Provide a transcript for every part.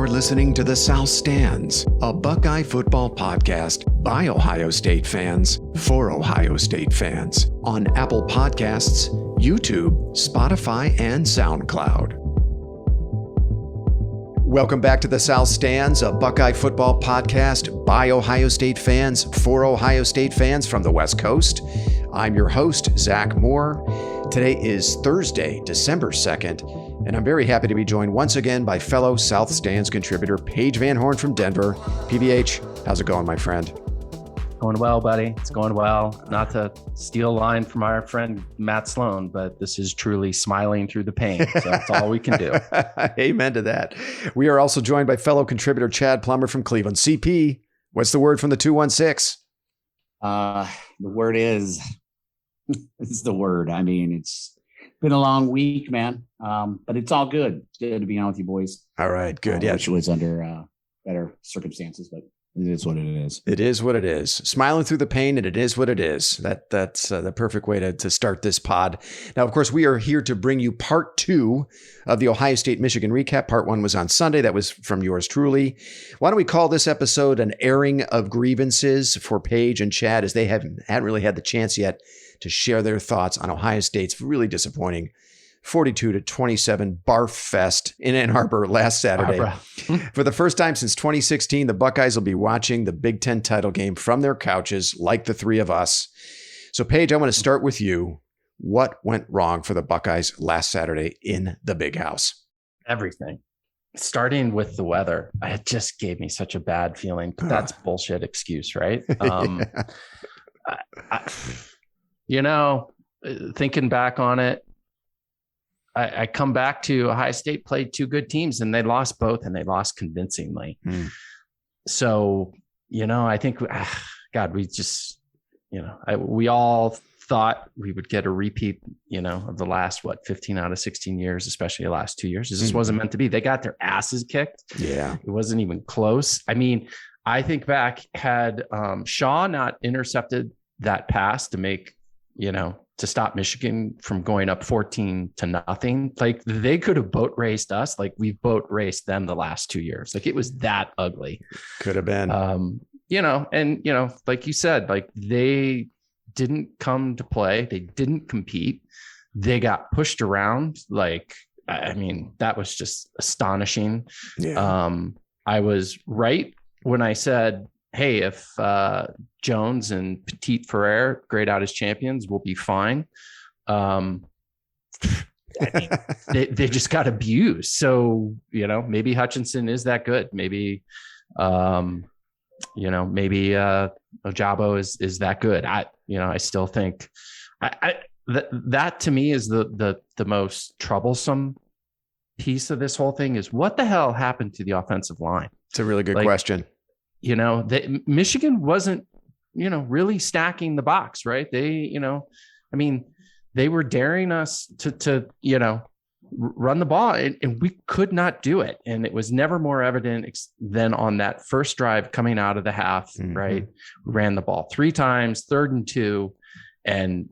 You're listening to The South Stands, a Buckeye football podcast by Ohio State fans for Ohio State fans on Apple Podcasts, YouTube, Spotify, and SoundCloud. Welcome back to The South Stands, a Buckeye football podcast by Ohio State fans for Ohio State fans from the West Coast. I'm your host, Zach Moore. Today is Thursday, December 2nd, and I'm very happy to be joined once again by fellow South Stands contributor Paige Van Horn from Denver. PVH, how's it going, my friend? Going well, buddy. It's going well. Not to steal a line from our friend Matt Sloan, but this is truly smiling through the pain. So that's all we can do. Amen to that. We are also joined by fellow contributor Chad Plummer from Cleveland. CP, what's the word from the 216? The word is the word. I mean, it's been a long week, man. But it's all good. It's good to be on with you boys. All right, good. Yeah, which was under better circumstances, but it is what it is. It is what it is. Smiling through the pain, and it is what it is. That's the perfect way to start this pod. Now, of course, we are here to bring you part 2 of the Ohio State-Michigan recap. Part 1 was on Sunday. That was from yours truly. Why don't we call this episode an airing of grievances for Paige and Chad, as they hadn't really had the chance yet to share their thoughts on Ohio State's really disappointing 42-27 barf fest in Ann Arbor last Saturday. For the first time since 2016, the Buckeyes will be watching the Big Ten title game from their couches like the three of us. So, Paige, I want to start with you. What went wrong for the Buckeyes last Saturday in the Big House? Everything. Starting with the weather. It just gave me such a bad feeling. But that's bullshit excuse, right? Thinking back on it, I come back to Ohio State played 2 good teams and they lost both, and they lost convincingly. So, I think, we just, we all thought we would get a repeat, of the last, 15 out of 16 years, especially the last 2 years. This just wasn't meant to be. They got their asses kicked. Yeah. It wasn't even close. I mean, I think back, had Shaw not intercepted that pass to make, to stop Michigan from going up 14-0. Like, they could have boat raced us. Like, we've boat raced them the last 2 years. Like, it was that ugly. Could have been, like you said, like, they didn't come to play. They didn't compete. They got pushed around. Like, I mean, that was just astonishing. Yeah. I was right when I said, hey, if Jones and Petit Ferrer grade out as champions, we'll be fine. I mean, they just got abused. So, maybe Hutchinson is that good. Maybe, maybe Ojabo is that good. I still think that to me is the most troublesome piece of this whole thing is what the hell happened to the offensive line? It's a really good question. Michigan wasn't, really stacking the box, right? They, they were daring us to run the ball, and we could not do it. And it was never more evident than on that first drive coming out of the half, right? We ran the ball 3 times, 3rd and 2, and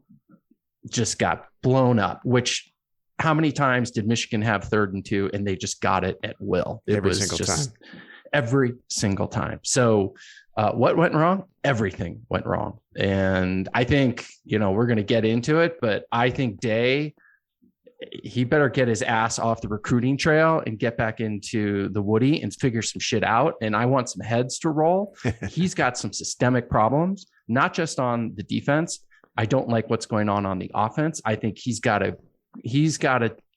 just got blown up, which how many times did Michigan have 3rd and 2 and they just got it at will? Every single time. Every single time. So what went wrong? Everything went wrong. And I think, we're going to get into it, but I think Day, he better get his ass off the recruiting trail and get back into the Woody and figure some shit out. And I want some heads to roll. He's got some systemic problems, not just on the defense. I don't like what's going on the offense. I think he's got to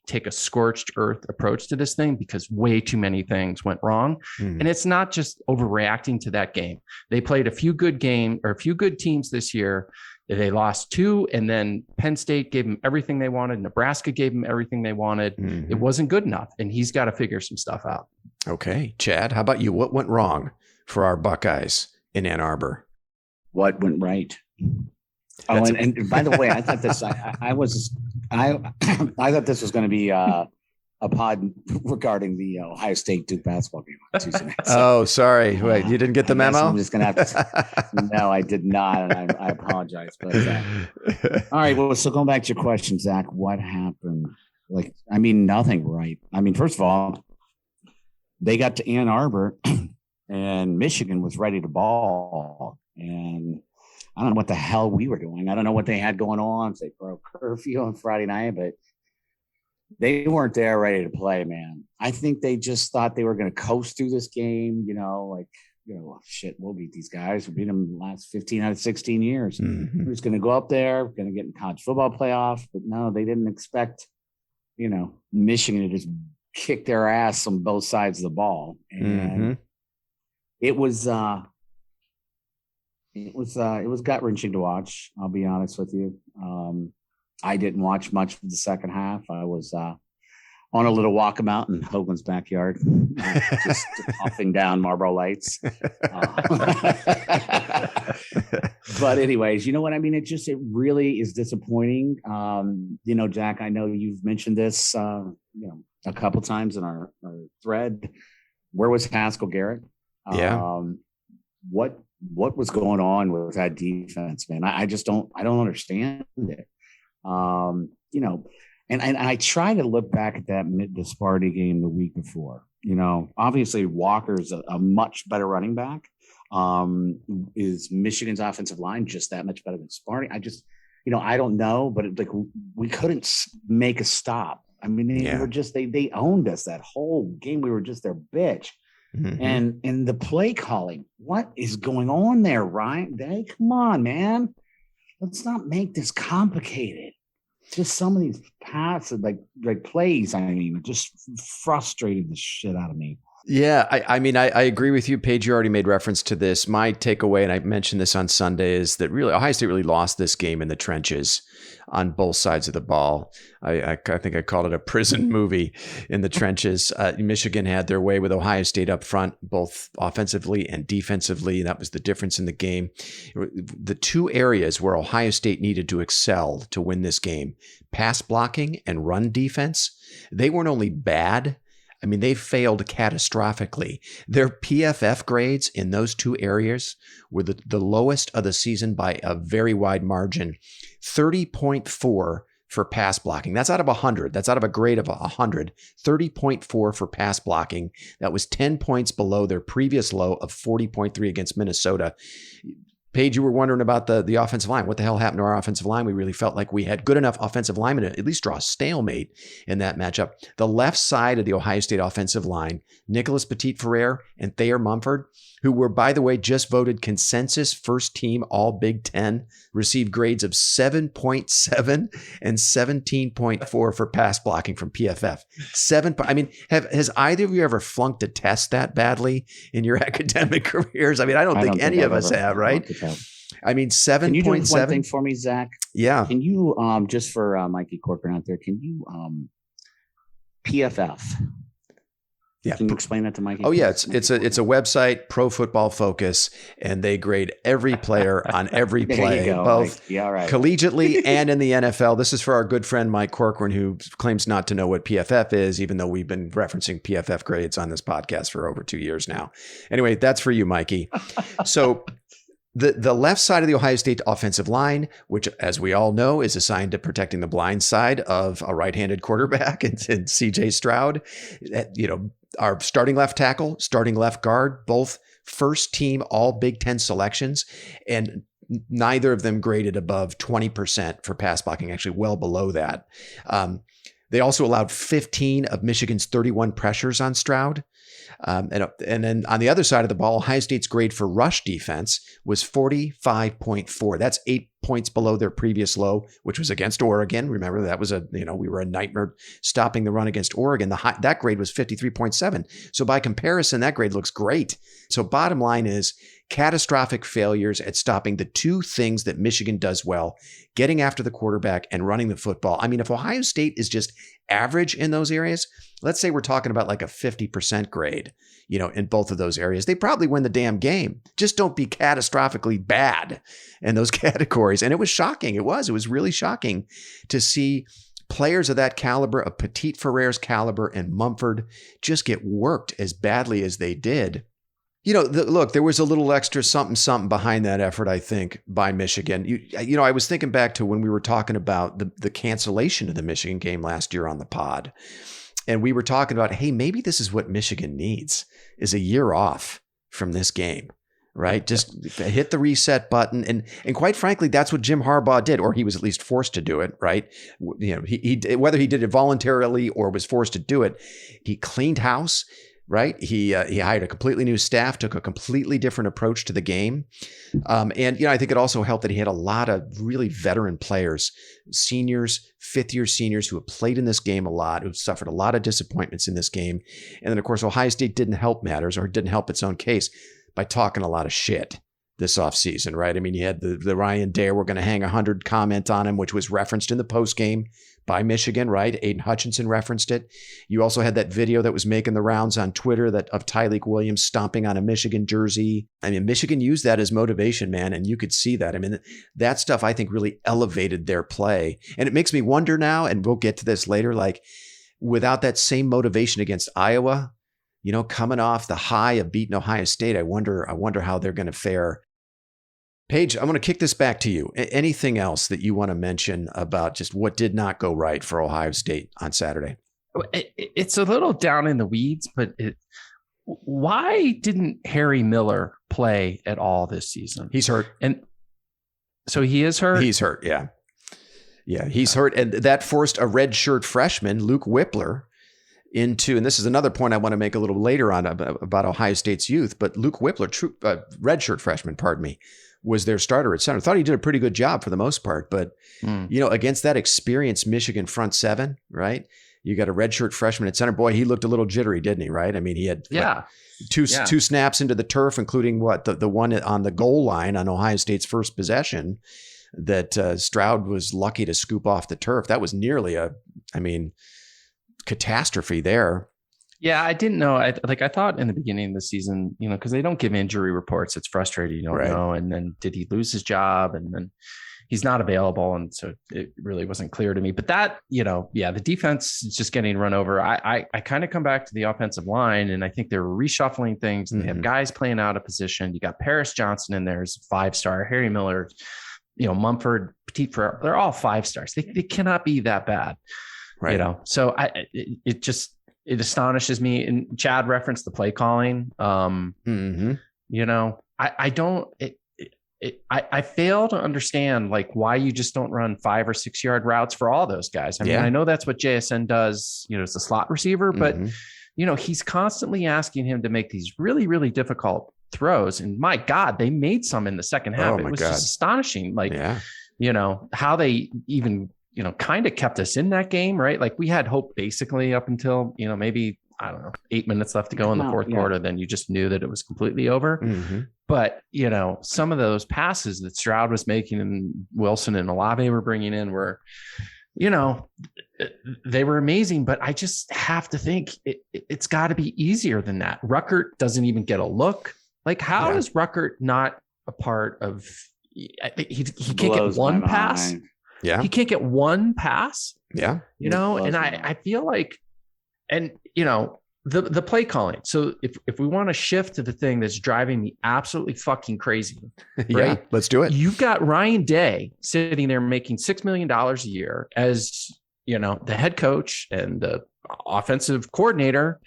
take a scorched earth approach to this thing because way too many things went wrong. And it's not just overreacting to that game. They played a few good teams this year. They lost 2, and then Penn State gave them everything they wanted. Nebraska gave them everything they wanted. It wasn't good enough, and he's got to figure some stuff out. Okay. Chad, how about you? What went wrong for our Buckeyes in Ann Arbor? What went right? And by the way, I thought this. I thought this was going to be a pod regarding the Ohio State Duke basketball game on Tuesday night. So, sorry. Wait, you didn't get the memo? I'm just going to have to. No, I did not, and I apologize. But all right. Well, so going back to your question, Zach, what happened? Nothing right. I mean, first of all, they got to Ann Arbor and Michigan was ready to ball. And I don't know what the hell we were doing. I don't know what they had going on. They broke curfew on Friday night, but they weren't there ready to play, man. I think they just thought they were going to coast through this game, shit, we'll beat these guys. We beat them the last 15 out of 16 years. Mm-hmm. We're just going to go up there, we're going to get in college football playoff. But no, they didn't expect, Michigan to just kick their ass on both sides of the ball. And it was gut-wrenching to watch. I'll be honest with you. I didn't watch much of the second half. I was on a little walkabout in Hoagland's backyard, just puffing down Marlboro Lights. But anyways, you know what I mean? It really is disappointing. Jack, I know you've mentioned this, a couple times in our thread. Where was Haskell Garrett? Yeah. What was going on with that defense, man? I don't understand it. And I try to look back at that the Sparty game the week before. Obviously Walker's a much better running back. Is Michigan's offensive line just that much better than Sparty? I don't know, but we couldn't make a stop. I mean, they were just they owned us that whole game. We were just their bitch. Mm-hmm. And the play calling, what is going on there, Ryan? Come on, man. Let's not make this complicated. Just some of these passes, like plays, just frustrated the shit out of me. Yeah, I mean, I agree with you, Paige. You already made reference to this. My takeaway, and I mentioned this on Sunday, is that really Ohio State really lost this game in the trenches on both sides of the ball. I think I called it a prison movie in the trenches. Michigan had their way with Ohio State up front, both offensively and defensively. That was the difference in the game. The two areas where Ohio State needed to excel to win this game, pass blocking and run defense, they weren't only bad, I mean, they failed catastrophically. Their PFF grades in those two areas were the lowest of the season by a very wide margin. 30.4 for pass blocking. That's out of 100. That's out of a grade of 100. 30.4 for pass blocking. That was 10 points below their previous low of 40.3 against Minnesota. Paige, you were wondering about the offensive line. What the hell happened to our offensive line? We really felt like we had good enough offensive linemen to at least draw a stalemate in that matchup. The left side of the Ohio State offensive line, Nicholas Petit-Ferrer and Thayer Mumford, who were, by the way, just voted consensus first team all Big Ten, received grades of 7.7 and 17.4 for pass blocking from PFF. Has either of you ever flunked a test that badly in your academic careers? I mean, I don't think any of us have, right? I mean, 7.7. Can you do one thing for me, Zach? Yeah. Can you, just for Mikey Corcoran out there, can you PFF? Yeah. Can you explain that to Mikey? Oh yeah, it's a website, Pro Football Focus, and they grade every player on every play, both collegiately and in the NFL. This is for our good friend Mike Corcoran, who claims not to know what PFF is, even though we've been referencing PFF grades on this podcast for over 2 years now. Anyway, that's for you, Mikey. So the left side of the Ohio State offensive line, which, as we all know, is assigned to protecting the blind side of a right-handed quarterback and C.J. Stroud, our starting left tackle, starting left guard, both first team all Big Ten selections, and neither of them graded above 20% for pass blocking, actually well below that. They also allowed 15 of Michigan's 31 pressures on Stroud. And then on the other side of the ball, Ohio State's grade for rush defense was 45.4. That's 8 points below their previous low, which was against Oregon. Remember, that was we were a nightmare stopping the run against Oregon. That grade was 53.7. So by comparison, that grade looks great. So bottom line is catastrophic failures at stopping the two things that Michigan does well, getting after the quarterback and running the football. I mean, if Ohio State is just average in those areas, let's say we're talking about like a 50% grade, in both of those areas, they probably win the damn game. Just don't be catastrophically bad in those categories. And it was shocking. It was really shocking to see players of that caliber, of Petit-Ferrer's caliber and Mumford, just get worked as badly as they did. Look, there was a little extra something behind that effort, I think, by Michigan. I was thinking back to when we were talking about the cancellation of the Michigan game last year on the pod. And we were talking about, hey, maybe this is what Michigan needs, is a year off from this game, right? Just hit the reset button. And quite frankly, that's what Jim Harbaugh did, or he was at least forced to do it, right? He whether he did it voluntarily or was forced to do it, he cleaned house, right? He hired a completely new staff, took a completely different approach to the game. And I think it also helped that he had a lot of really veteran players, seniors, fifth-year seniors who have played in this game a lot, who've suffered a lot of disappointments in this game. And then, of course, Ohio State didn't help matters, or didn't help its own case by talking a lot of shit this offseason, right? I mean, you had the Ryan Dare, we're going to hang 100 comment on him, which was referenced in the postgame by Michigan, right? Aiden Hutchinson referenced it. You also had that video that was making the rounds on Twitter of Tyleek Williams stomping on a Michigan jersey. I mean, Michigan used that as motivation, man, and you could see that. I mean, that stuff I think really elevated their play. And it makes me wonder now, and we'll get to this later, like without that same motivation against Iowa, coming off the high of beating Ohio State, I wonder how they're going to fare. Paige, I'm going to kick this back to you. Anything else that you want to mention about just what did not go right for Ohio State on Saturday? It's a little down in the weeds, but why didn't Harry Miller play at all this season? He's hurt. And so he is hurt? He's hurt, yeah. Yeah, he's hurt. And that forced a redshirt freshman, Luke Whippler, into, and this is another point I want to make a little later on about Ohio State's youth, but Luke Whippler, redshirt freshman, was their starter at center. I thought he did a pretty good job for the most part, but against that experienced Michigan front seven, right? You got a redshirt freshman at center. Boy, he looked a little jittery, didn't he? Right? I mean, he had two snaps into the turf, including the one on the goal line on Ohio State's first possession that Stroud was lucky to scoop off the turf. That was nearly catastrophe there. Yeah, I didn't know. I thought in the beginning of the season, because they don't give injury reports. It's frustrating. You don't know. And then did he lose his job? And then he's not available. And so it really wasn't clear to me. But that, the defense is just getting run over. I kind of come back to the offensive line, and I think they're reshuffling things. And they have guys playing out of position. You got Paris Johnson in there as a 5-star, Harry Miller, Mumford, Petit Frere. They're all 5-stars. They cannot be that bad. Right. So it astonishes me. And Chad referenced the play calling. I fail to understand why you just don't run 5 or 6 yard routes for all those guys. I mean, I know that's what JSN does, as a slot receiver, but he's constantly asking him to make these really, really difficult throws. And my God, they made some in the second half. It was just astonishing. How they even kind of kept us in that game, right? Like we had hope basically up until, maybe, I don't know, 8 minutes left to go in the fourth quarter. Then you just knew that it was completely over. But, some of those passes that Stroud was making and Wilson and Olave were bringing in were, they were amazing. But I just have to think it's got to be easier than that. Ruckert doesn't even get a look. Like, how is Ruckert not a part of, he can't get one pass. Yeah. He can't get one pass. Yeah. And I feel like, and the play calling. So if we want to shift to the thing that's driving me absolutely fucking crazy, right? Let's do it. You've got Ryan Day sitting there making $6 million a year as, the head coach and the offensive coordinator.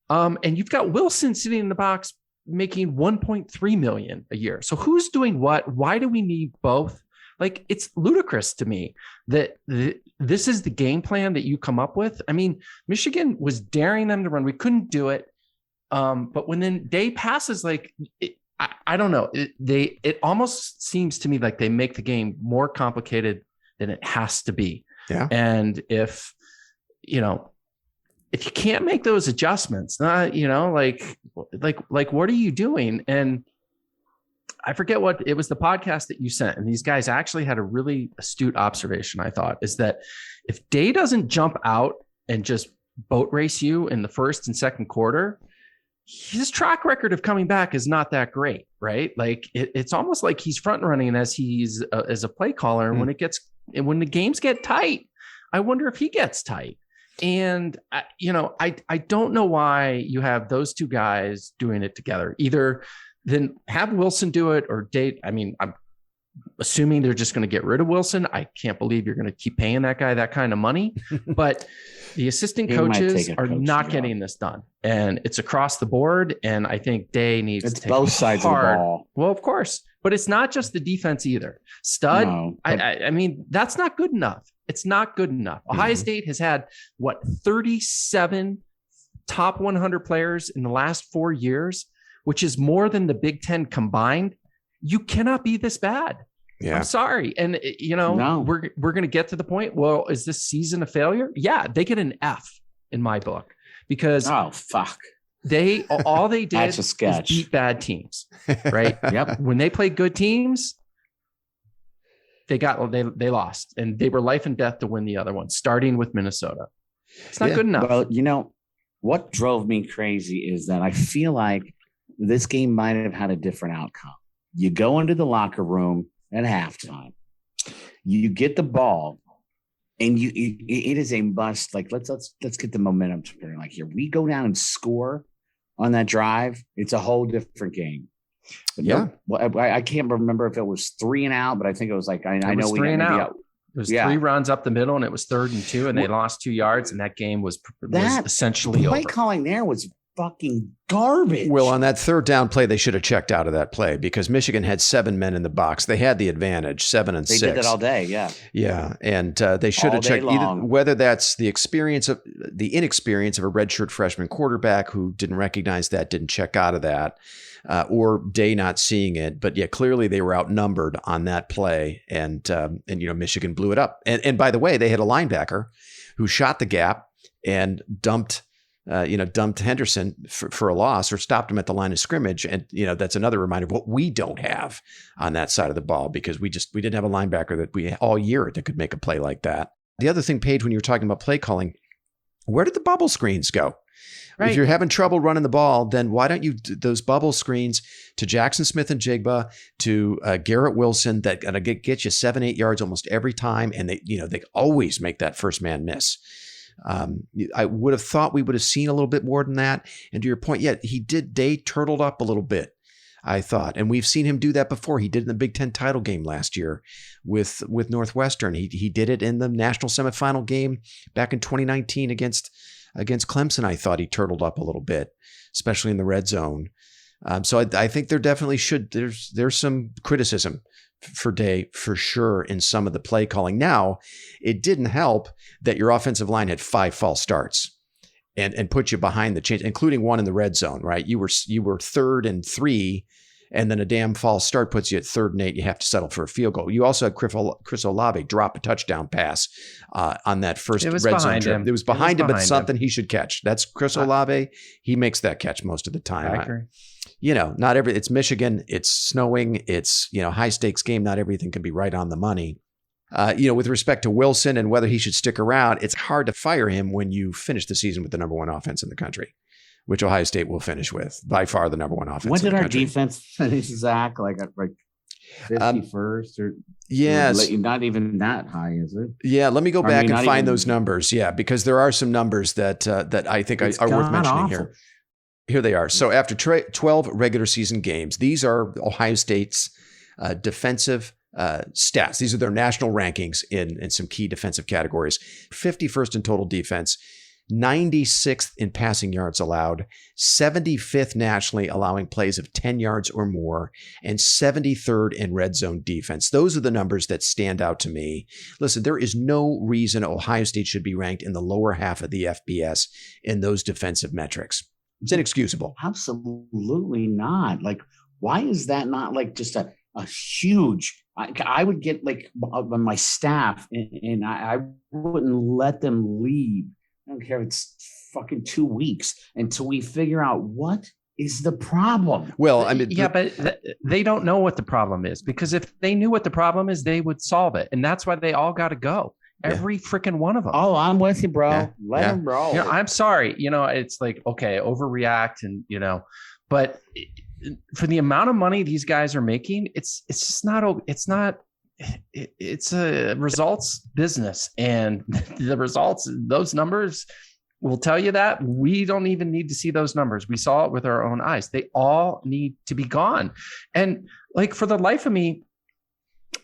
And you've got Wilson sitting in the box making $1.3 million a year. So who's doing what? Why do we need both? Like, it's ludicrous to me that this is the game plan that you come up with. I mean, Michigan was daring them to run. We couldn't do it. But when then Day passes, I don't know. It almost seems to me like they make the game more complicated than it has to be. Yeah. And if you can't make those adjustments, what are you doing? And I forget what it was, the podcast that you sent, and these guys actually had a really astute observation. I thought is that if Day doesn't jump out and just boat race you in the first and second quarter, his track record of coming back is not that great, right? Like it's almost like he's front running as he's as a play caller. And when the games get tight, I wonder if he gets tight. And I don't know why you have those two guys doing it together. Either then have Wilson do it or Day. I mean, assuming they're just going to get rid of Wilson. I can't believe you're going to keep paying that guy that kind of money, but the assistant coaches are not getting this done, and it's across the board. And I think Day needs to take both sides of the ball. Well, of course, but it's not just the defense either. Stud. No, I mean, that's not good enough. It's not good enough. Ohio State has had 37 top 100 players in the last 4 years, which is more than the Big Ten combined. You cannot be this bad. Yeah. I'm sorry. And we're going to get to the point. Well, is this season a failure? Yeah. They get an F in my book because all they did is beat bad teams, right? Yep. When they played good teams, they lost, and they were life and death to win the other one, starting with Minnesota. It's not good enough. Well, what drove me crazy is that I feel like this game might have had a different outcome. You go into the locker room at halftime, you get the ball, and it is a must. Like let's get the momentum turning. Like here, we go down and score on that drive. It's a whole different game. But I can't remember if it was 3 and out, but I think it was like I know we 3 and out. It was 3 runs up the middle, and it was 3rd and 2, and they lost 2 yards, and that game was essentially over. Play calling there was fucking garbage. Well, on that 3rd down play, they should have checked out of that play because Michigan had 7 men in the box. They had the advantage, 7 and 6. They did that all day, yeah. Yeah, and they should have checked whether that's the inexperience of a redshirt freshman quarterback who didn't recognize that, didn't check out of that, or Day not seeing it. But yeah, clearly they were outnumbered on that play, and Michigan blew it up. And by the way, they had a linebacker who shot the gap and dumped Henderson for a loss, or stopped him at the line of scrimmage. And, that's another reminder of what we don't have on that side of the ball, because we didn't have a linebacker that all year that could make a play like that. The other thing, Paige, when you were talking about play calling, where did the bubble screens go? Right. If you're having trouble running the ball, then why don't you those bubble screens to Jackson Smith and Jigba, to Garrett Wilson, that gonna get you 7-8 yards almost every time, and they always make that first man miss. I would have thought we would have seen a little bit more than that. And to your point, Day turtled up a little bit, I thought. And we've seen him do that before. He did in the Big Ten title game last year with Northwestern. He did it in the national semifinal game back in 2019 against Clemson. I thought he turtled up a little bit, especially in the red zone. So I think there definitely there's some criticism for Day for sure in some of the play calling. Now, it didn't help that your offensive line had 5 false starts and put you behind the chains, including one in the red zone, right? You were 3rd and 3, and then a damn false start puts you at 3rd and 8. You have to settle for a field goal. You also had Chris Olave drop a touchdown pass on that first red zone trip. It was behind him, but something he should catch. That's Chris Olave. He makes that catch most of the time. I agree. It's Michigan, it's snowing, it's, high stakes game. Not everything can be right on the money. With respect to Wilson and whether he should stick around, it's hard to fire him when you finish the season with the number 1 offense in the country, which Ohio State will finish with, by far the number 1 offense. When did our defense finish, Zach? Like 51st or not even that high, is it? Yeah, let me go back and find those numbers. Yeah, because there are some numbers that I think are worth mentioning here. Here they are. So after 12 regular season games, these are Ohio State's defensive stats. These are their national rankings in some key defensive categories. 51st in total defense, 96th in passing yards allowed, 75th nationally allowing plays of 10 yards or more, and 73rd in red zone defense. Those are the numbers that stand out to me. Listen, there is no reason Ohio State should be ranked in the lower half of the FBS in those defensive metrics. It's inexcusable. Absolutely not. Like, why is that not like just a huge? I would get like on my staff, and I wouldn't let them leave. I don't care if it's fucking 2 weeks until we figure out what is the problem. Well, I mean, but they don't know what the problem is, because if they knew what the problem is, they would solve it, and that's why they all got to go. Every freaking one of them. Oh, I'm with you, bro. Let them roll. I'm sorry. It's like, okay, overreact, and but for the amount of money these guys are making, it's a results business, and the results, those numbers will tell you that. We don't even need to see those numbers. We saw it with our own eyes. They all need to be gone. And like, for the life of me,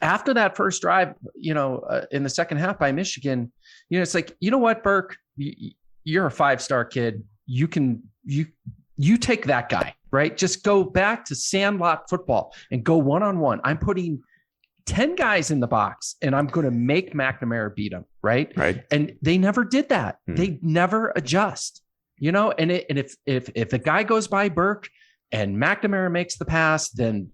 after that first drive, in the second half by Michigan, it's like, you know what, Burke, you're a 5-star kid. You take that guy, right? Just go back to sandlot football and go one-on-one. I'm putting 10 guys in the box and I'm going to make McNamara beat him. Right. And they never did that. They never adjust, and if the guy goes by Burke and McNamara makes the pass, then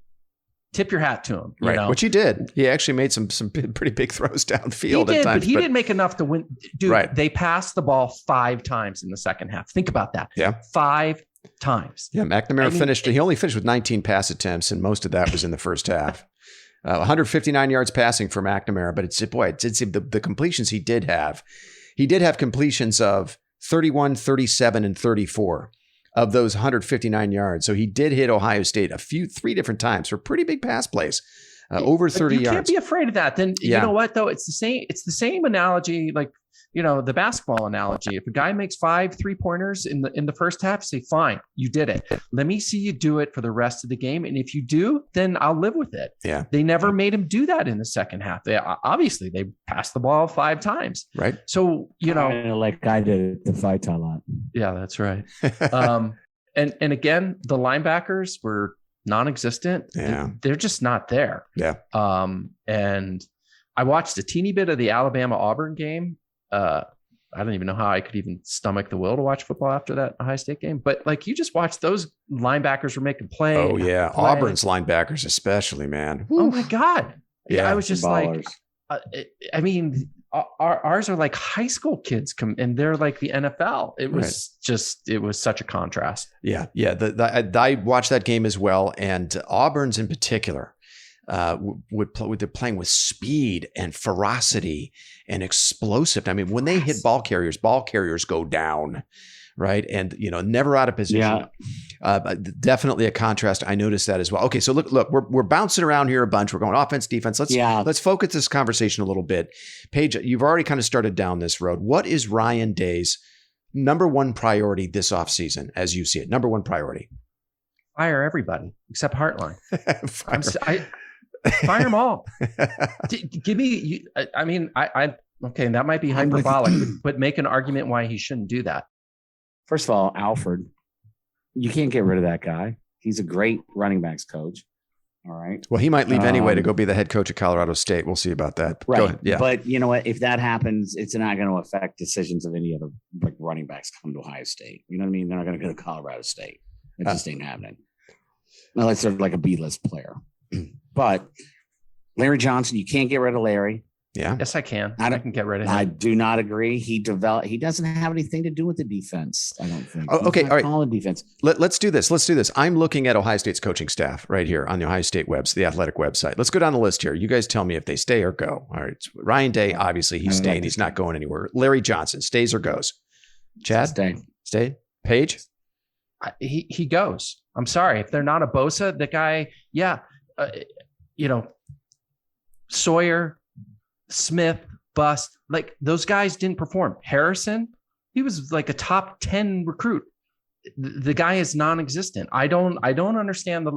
tip your hat to him, right? Which he did. He actually made some pretty big throws downfield at times. But he didn't make enough to win. Dude, They passed the ball 5 times in the second half. Think about that. Yeah. 5 times. Yeah. McNamara he only finished with 19 pass attempts, and most of that was in the first half. 159 yards passing for McNamara, but it's the completions he did have. He did have completions of 31, 37, and 34. Of those 159 yards. So he did hit Ohio State 3 different times for pretty big pass plays, over 30 yards. You can't be afraid of that. Then you know what, though? It's the same analogy, like, the basketball analogy. If a guy makes 5 3-pointers in the first half, say, fine, you did it. Let me see you do it for the rest of the game. And if you do, then I'll live with it. Yeah. They never made him do that in the second half. They passed the ball 5 times. Right. So, like I did at the fight a lot. Yeah, that's right. And again, the linebackers were non-existent. Yeah. They're just not there. Yeah. And I watched a teeny bit of the Alabama-Auburn game. I don't even know how I could even stomach the will to watch football after that Ohio State game. But like, you just watched those linebackers were making play. Oh yeah. Auburn's linebackers, especially, man. Oh my God. Yeah. I was just ballers. Ours are like high school kids and they're like the NFL. It was it was such a contrast. Yeah. Yeah. I watched that game as well. And Auburn's in particular, they're playing with speed and ferocity and explosive. I mean, when they hit ball carriers go down, right? And, never out of position. Yeah. Definitely a contrast. I noticed that as well. Okay. So look, we're bouncing around here a bunch. We're going offense, defense. Let's focus this conversation a little bit. Paige, you've already kind of started down this road. What is Ryan Day's number one priority this offseason as you see it? Number one priority? Fire everybody except Hartline. Fire them all. Give me. Okay, that might be hyperbolic, but make an argument why he shouldn't do that. First of all, Alfred, you can't get rid of that guy. He's a great running backs coach. All right. Well, he might leave anyway to go be the head coach at Colorado State. We'll see about that. Right. Go ahead. Yeah. But you know what? If that happens, it's not going to affect decisions of any other running backs come to Ohio State. You know what I mean? They're not going to go to Colorado State. It just ain't happening. Unless they're like a B-list player. But Larry Johnson, you can't get rid of Larry. Yeah. Yes, I can. I can get rid of him. I do not agree. He doesn't have anything to do with the defense, I don't think. Okay. All right. Calling defense. Let's do this. I'm looking at Ohio State's coaching staff right here on the Ohio State the athletic website. Let's go down the list here. You guys tell me if they stay or go. All right. Ryan Day, obviously he's staying. He's not going anywhere. Larry Johnson stays or goes. Chad? Stay. Paige? He goes. I'm sorry. If they're not a Bosa, the guy, Sawyer, Smith, bust. Like, those guys didn't perform. Harrison, he was like a top 10 recruit. The guy is non-existent. I don't understand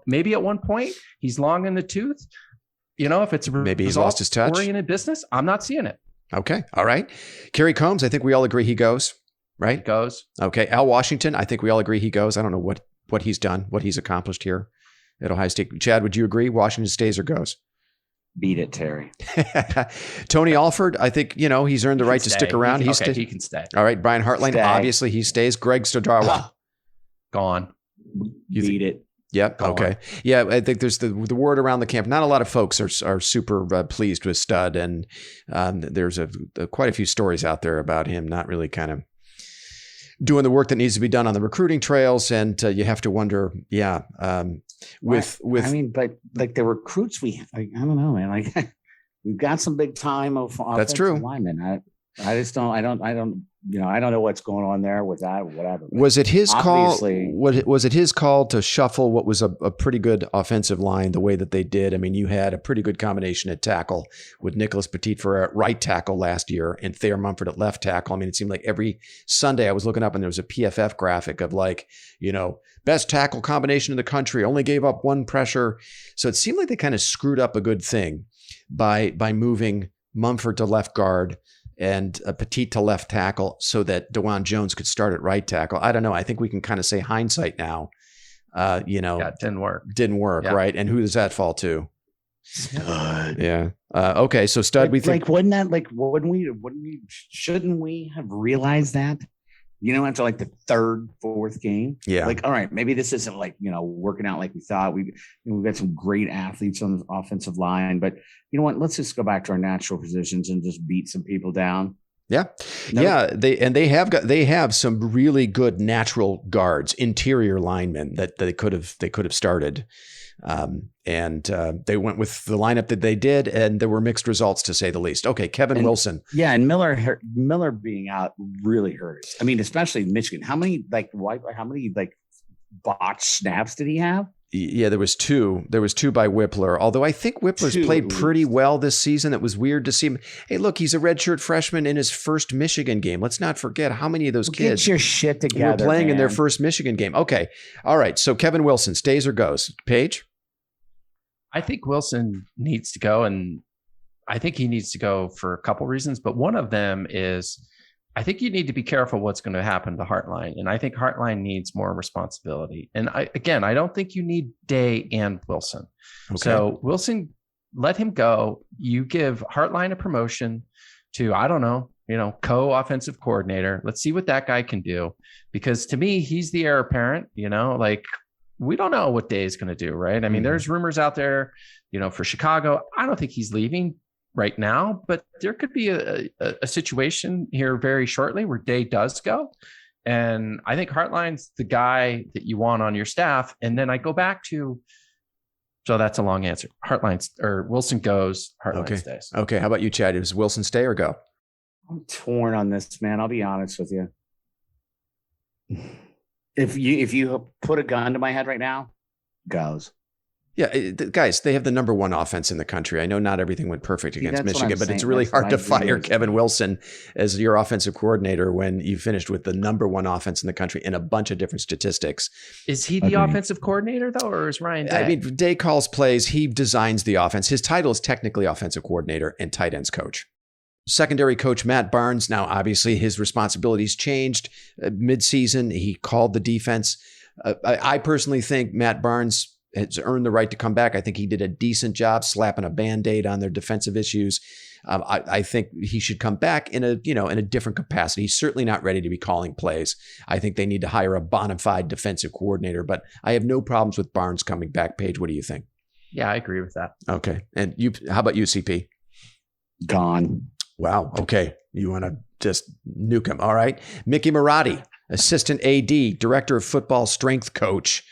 maybe at one point he's long in the tooth. If it's maybe he's lost his touch. Oriented business, I'm not seeing it. Okay. All right. Kerry Combs, I think we all agree he goes, right? He goes. Okay. Al Washington, I think we all agree he goes. I don't know what he's done, what he's accomplished here at Ohio State. Chad, would you agree Washington stays or goes? Beat it, Terry. Tony Alford, I think, he's earned the right to stick around. He can stay. All right. Brian Hartline, obviously he stays. Greg Stodarwa. Gone. Beat it. Yep. Gone. Okay. Yeah. I think there's the word around the camp. Not a lot of folks are super pleased with Stud. And there's quite a few stories out there about him not really kind of doing the work that needs to be done on the recruiting trails. And you have to wonder, but like the recruits I don't know, man. Like we've got some big time of that's true linemen. I just don't I don't know what's going on there with that, whatever. Was it his call? Obviously- Was it his call to shuffle what was a pretty good offensive line the way that they did? I mean, you had a pretty good combination at tackle with Nicholas Petit for a right tackle last year and Thayer Mumford at left tackle. I mean, it seemed like every Sunday I was looking up and there was a PFF graphic of like, best tackle combination in the country, only gave up one pressure. So it seemed like they kind of screwed up a good thing by moving Mumford to left guard and a Petit to left tackle so that DeJuan Jones could start at right tackle. I don't know. I think we can kind of say hindsight now, it didn't work. Didn't work, Yeah. right? And who does that fall to? Stud. Yeah. Okay. So Stud, we think. Shouldn't we have realized that? After like the third, fourth game, Yeah. like, all right, maybe this isn't like, working out like we thought. We've got some great athletes on the offensive line, but you know what? Let's just go back to our natural positions and just beat some people down. Yeah. Nope. Yeah. They have some really good natural guards, interior linemen that they could have started. And they went with the lineup that they did, and there were mixed results to say the least. Okay. Kevin Wilson. Yeah. And Miller being out really hurts. I mean, especially in Michigan. How many botched snaps did he have? Yeah, there was two. There was two by Whippler. Although I think Whippler's played pretty well this season. It was weird to see him. Hey, look, he's a redshirt freshman in his first Michigan game. Let's not forget how many of those kids get your shit together, were playing in their man. first Michigan game. Okay, all right. So Kevin Wilson stays or goes? Paige? I think Wilson needs to go, and I think he needs to go for a couple reasons. But one of them is I think you need to be careful what's going to happen to Hartline. And I think Hartline needs more responsibility. And I don't think you need Day and Wilson. Okay. So Wilson, let him go. You give Hartline a promotion to, I don't know, co-offensive coordinator. Let's see what that guy can do. Because to me, he's the heir apparent, we don't know what Day is going to do, right? I mean, there's rumors out there, for Chicago. I don't think he's leaving right now, but there could be a situation here very shortly where Day does go. And I think Hartline's the guy that you want on your staff. And then I go back to, so that's a long answer. Wilson goes, Hartline stays. Okay. How about you, Chad? Does Wilson stay or go? I'm torn on this, man. I'll be honest with you. If you put a gun to my head right now, goes. Yeah, guys, they have the number one offense in the country. I know not everything went perfect against Michigan, but it's really hard to fire Kevin Wilson as your offensive coordinator when you finished with the number one offense in the country in a bunch of different statistics. Is he the offensive coordinator, though, or is Ryan Day? I mean, Day calls plays. He designs the offense. His title is technically offensive coordinator and tight ends coach. Secondary coach Matt Barnes. Now, obviously, his responsibilities changed midseason. He called the defense. I personally think Matt Barnes has earned the right to come back. I think he did a decent job slapping a Band-Aid on their defensive issues. I think he should come back in a different capacity. He's certainly not ready to be calling plays. I think they need to hire a bona fide defensive coordinator, but I have no problems with Barnes coming back. Paige, what do you think? Yeah, I agree with that. Okay. And how about you, CP? Gone. Wow. Okay. You want to just nuke him. All right. Mickey Marotti, assistant AD, director of football strength coach.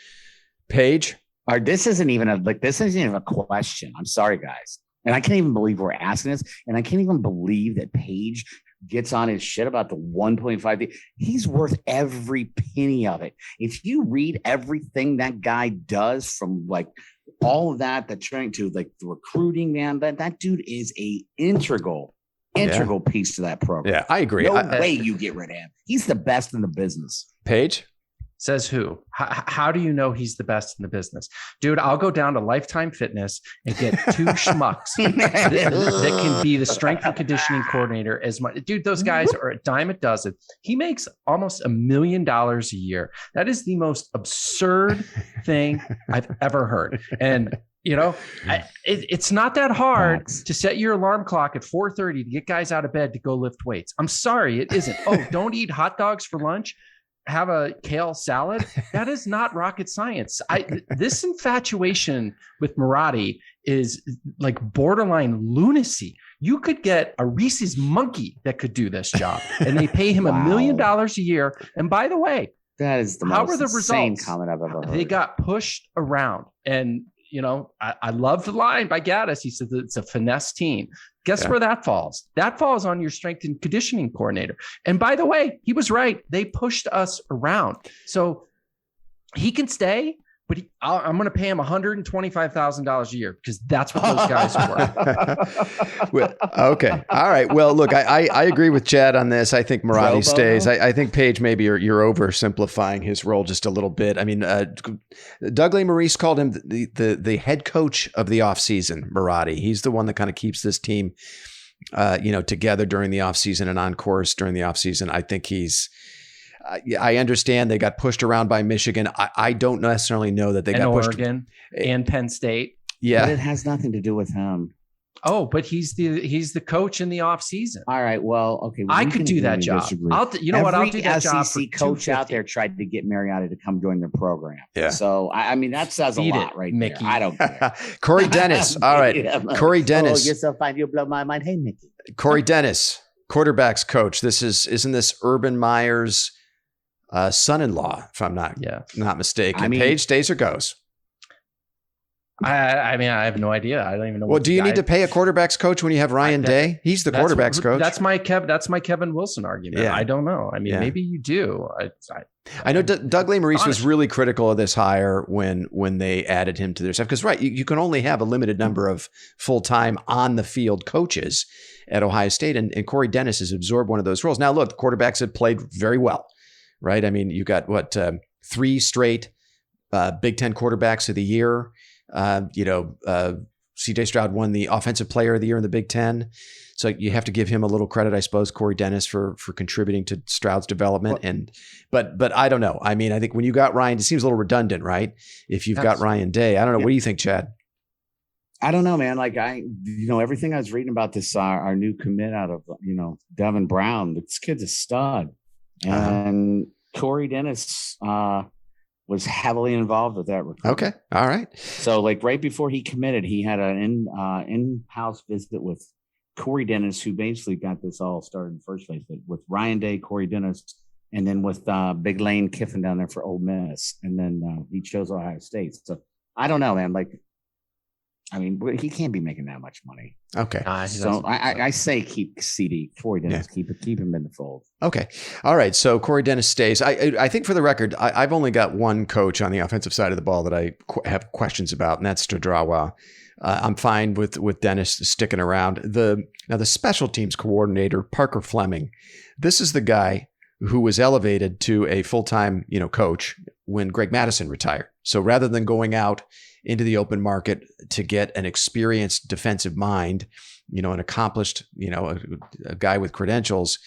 Paige? This isn't even a question. I'm sorry, guys. And I can't even believe we're asking this. And I can't even believe that Paige gets on his shit about the 1.5. He's worth every penny of it. If you read everything that guy does, from like all of that, the training to like the recruiting, man, that dude is a integral piece to that program. Yeah, I agree. No way you get rid of him. He's the best in the business. Paige? Says who? How do you know he's the best in the business? Dude, I'll go down to Lifetime Fitness and get two schmucks that can be the strength and conditioning coordinator as much. Dude, those guys are a dime a dozen. He makes almost $1 million a year. That is the most absurd thing I've ever heard. And it's not that hard to set your alarm clock at 4:30 to get guys out of bed to go lift weights. I'm sorry, it isn't. Oh, don't eat hot dogs for lunch. Have a kale salad. That is not rocket science. This infatuation with Marotti is like borderline lunacy. You could get a Reese's monkey that could do this job, and they pay him $1 million a year. And by the way, that is the how most are the insane results? Comment I've ever heard. They got pushed around, and I love the line by Gaddis. He said that it's a finesse team. Guess where that falls? That falls on your strength and conditioning coordinator. And by the way, he was right. They pushed us around. So he can stay, but I'm going to pay him $125,000 a year because that's what those guys are worth. Okay. All right. Well, look, I agree with Chad on this. I think Marotti stays. I think Paige, maybe you're oversimplifying his role just a little bit. I mean, Doug Lesmerises called him the head coach of the offseason, Marotti. He's the one that kind of keeps this team, together during the offseason and on course during the offseason. I think he's, I understand they got pushed around by Michigan. I don't necessarily know that they got pushed. Oregon and Penn State. Yeah. But it has nothing to do with him. Oh, but he's the coach in the offseason. All right. Well, okay. I could do that job. I'll do that job. SEC coach out there tried to get Mariota to come join their program. Yeah. So, I mean, that says a lot right Mickey. there. I don't care. Corey Dennis. All right. Corey Dennis. Oh, you're so fine. You blow my mind. Hey, Mickey. Corey Dennis, quarterback's coach. Isn't this Urban Meyer's son-in-law, if I'm not mistaken? Paige, stays or goes? I mean, I have no idea. I don't even know. Well, do you need to pay a quarterback's coach when you have Ryan Day? He's the quarterback's coach. That's my Kevin Wilson argument. Yeah. I don't know. I mean, maybe you do. I know Doug Lesmerises was really critical of this hire when they added him to their staff because you can only have a limited number of full-time on the field coaches at Ohio State, and Corey Dennis has absorbed one of those roles. Now, look, the quarterbacks have played very well, right? I mean, you got 3 straight Big Ten quarterbacks of the year. CJ Stroud won the Offensive Player of the Year in the Big Ten. So you have to give him a little credit, I suppose, Corey Dennis, for contributing to Stroud's development. But I don't know. I mean, I think when you got Ryan, it seems a little redundant, right? If you've got Ryan Day, I don't know. Yeah. What do you think, Chad? I don't know, man. Like everything I was reading about this, our new commit out of, Devin Brown, this kid's a stud. And Corey Dennis, was heavily involved with that recruitment. Okay. All right. So right before he committed, he had an in-house visit with Corey Dennis, who basically got this all started in the first place, but with Ryan Day, Corey Dennis, and then with Big Lane Kiffin down there for Ole Miss. And then he chose Ohio State. So I don't know, man. He can't be making that much money. Okay. So I say keep Corey Dennis, keep him in the fold. Okay. All right. So Corey Dennis stays. I think for the record, I've only got one coach on the offensive side of the ball that I have questions about, and that's Stradrawa. I'm fine with Dennis sticking around. The special teams coordinator, Parker Fleming, this is the guy who was elevated to a full-time, coach when Greg Madison retired. So rather than going out into the open market to get an experienced defensive mind, an accomplished, a guy with credentials,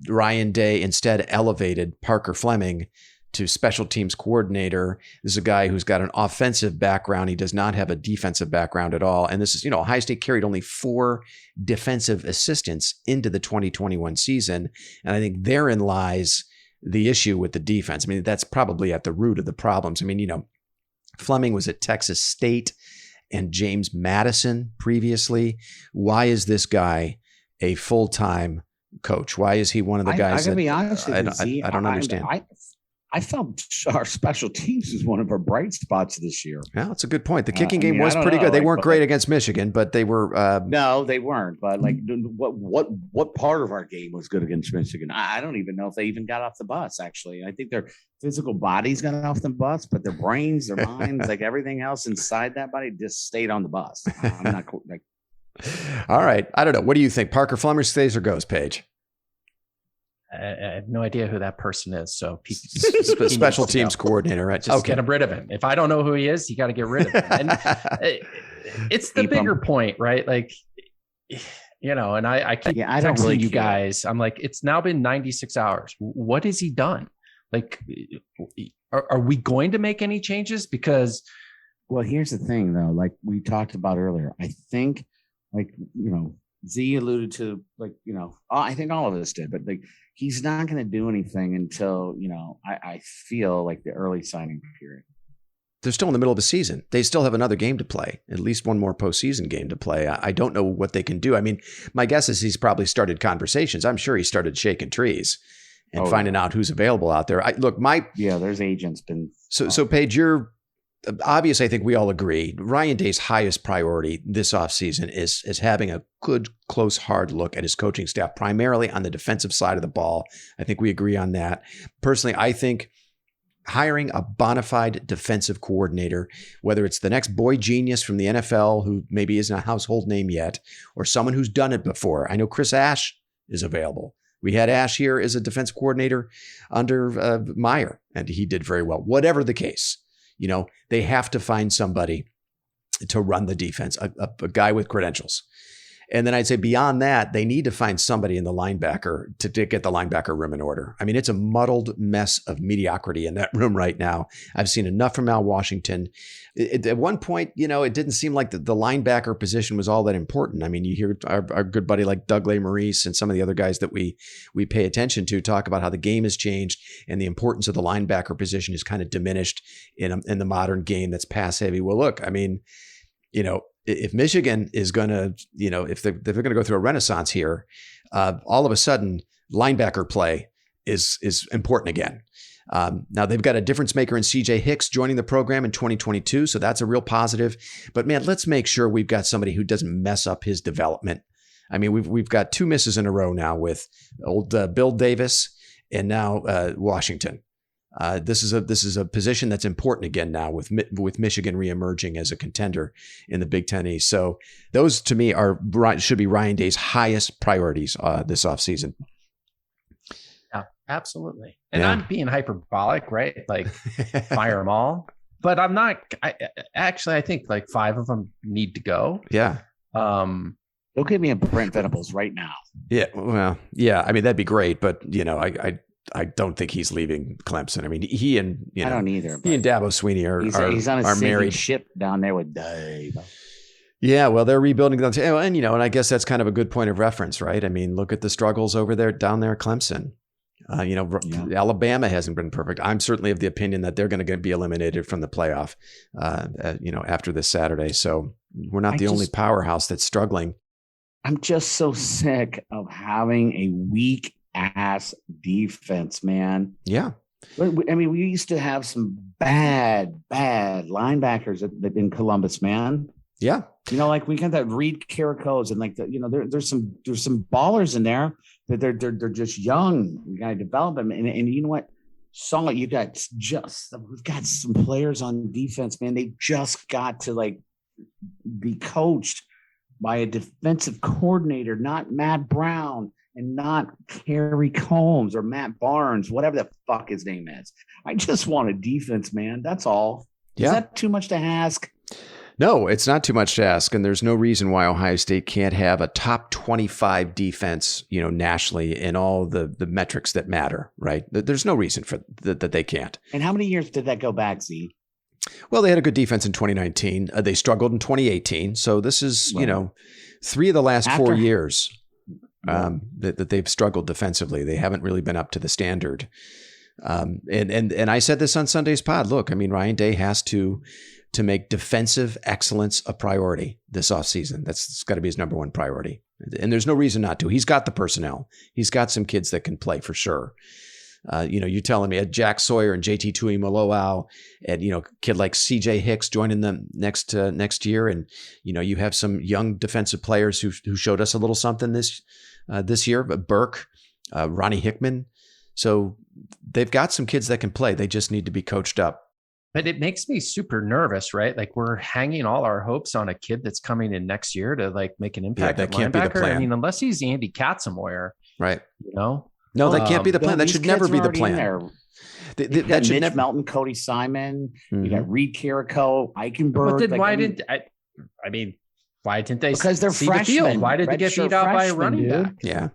Ryan Day instead elevated Parker Fleming to special teams coordinator. This is a guy who's got an offensive background. He does not have a defensive background at all. And this is, Ohio State carried only 4 defensive assistants into the 2021 season. And I think therein lies the issue with the defense. I mean, that's probably at the root of the problems. I mean, Fleming was at Texas State and James Madison previously. Why is this guy a full-time coach? Why is he one of the guys I gotta be honest with you, I don't understand. I felt our special teams is one of our bright spots this year. Yeah, that's a good point. The kicking game was pretty good. They weren't great against Michigan, but they were. No, they weren't. But what part of our game was good against Michigan? I don't even know if they even got off the bus. Actually, I think their physical bodies got off the bus, but their brains, their minds, everything else inside that body, just stayed on the bus. I'm not All right, I don't know. What do you think? Parker Fleming stays or goes, Paige? I have no idea who that person is. So special teams coordinator, right? Just get rid of him. If I don't know who he is, you got to get rid of him. And it's the bigger point, right? And I keep texting you guys. I'm like, it's now been 96 hours. What has he done? Are we going to make any changes? Because, well, here's the thing though, we talked about earlier, I think Z alluded to I think all of us did, but he's not going to do anything until, I feel like the early signing period. They're still in the middle of the season. They still have another game to play, at least one more postseason game to play. I don't know what they can do. I mean, my guess is he's probably started conversations. I'm sure he started shaking trees and finding out who's available out there. there's agents been. So Paige, you're obviously, I think we all agree Ryan Day's highest priority this offseason is having a good, close, hard look at his coaching staff, primarily on the defensive side of the ball. I think we agree on that. Personally, I think hiring a bona fide defensive coordinator, whether it's the next boy genius from the NFL who maybe isn't a household name yet, or someone who's done it before. I know Chris Ash is available. We had Ash here as a defensive coordinator under Meyer, and he did very well. Whatever the case, they have to find somebody to run the defense, a guy with credentials. And then I'd say beyond that, they need to find somebody in the linebacker to get the linebacker room in order. I mean, it's a muddled mess of mediocrity in that room right now. I've seen enough from Al Washington. At one point, it didn't seem like the linebacker position was all that important. I mean, you hear our good buddy like Doug Maurice and some of the other guys that we pay attention to talk about how the game has changed and the importance of the linebacker position is kind of diminished in the modern game that's pass heavy. Well, look, I mean, if Michigan is going to, if they're going to go through a renaissance here, all of a sudden linebacker play is important again. Now they've got a difference maker in CJ Hicks joining the program in 2022. So that's a real positive, but man, let's make sure we've got somebody who doesn't mess up his development. I mean, we've got 2 misses in a row now with old Bill Davis and now Washington. This is a position that's important again now with Michigan reemerging as a contender in the Big Ten East. So those to me should be Ryan Day's highest priorities this offseason. Yeah, absolutely. And I'm being hyperbolic, right? Like fire them all, but I'm not. I think like 5 of them need to go. Yeah. Don't give me a Brent Venables right now. Yeah. Well, yeah. I mean, that'd be great, but I don't think he's leaving Clemson. I mean, he and I don't either. He and Dabo Sweeney he's on a married ship down there with Dave. Yeah, well, they're rebuilding them, and I guess that's kind of a good point of reference, right? I mean, look at the struggles over there down there at Clemson. Alabama hasn't been perfect. I'm certainly of the opinion that they're going to be eliminated from the playoff, after this Saturday. So we're not the only powerhouse that's struggling. I'm just so sick of having a weak ass defense, man. Yeah. I mean, we used to have some bad linebackers in Columbus, man. Yeah. Like we got that Reed Caricos and like there's some ballers in there that they're just young. We got to develop them. And you know what? We've got some players on defense, man. They just got to be coached by a defensive coordinator, not Matt Brown. And not Kerry Combs or Matt Barnes, whatever the fuck his name is. I just want a defense, man. That's all. Yeah. Is that too much to ask? No, it's not too much to ask. And there's no reason why Ohio State can't have a top 25 defense, nationally in all the metrics that matter, right? There's no reason for that they can't. And how many years did that go back, Z? Well, they had a good defense in 2019. They struggled in 2018. So this is, 3 of the last 4 years. That they've struggled defensively. They haven't really been up to the standard. And I said this on Sunday's pod. Look, I mean, Ryan Day has to make defensive excellence a priority this offseason. That's got to be his number one priority. And there's no reason not to. He's got the personnel. He's got some kids that can play for sure. You're telling me Jack Sawyer and JT Tuimoloau and, a kid like CJ Hicks joining them next year. And, you have some young defensive players who showed us a little something this year, but Burke, Ronnie Hickman. So they've got some kids that can play. They just need to be coached up. But it makes me super nervous, right? Like we're hanging all our hopes on a kid that's coming in next year to make an impact. Yeah, that can't be the plan. I mean, unless he's Andy Katzenmoyer, right? No, that can't be the plan. That should never be the plan. That should Mitch Melton, Cody Simon. You got Reed Carrico, Eichenberg. But then why didn't they? Because they're see freshmen. The field? Why did they get beat out by a running back? Yeah.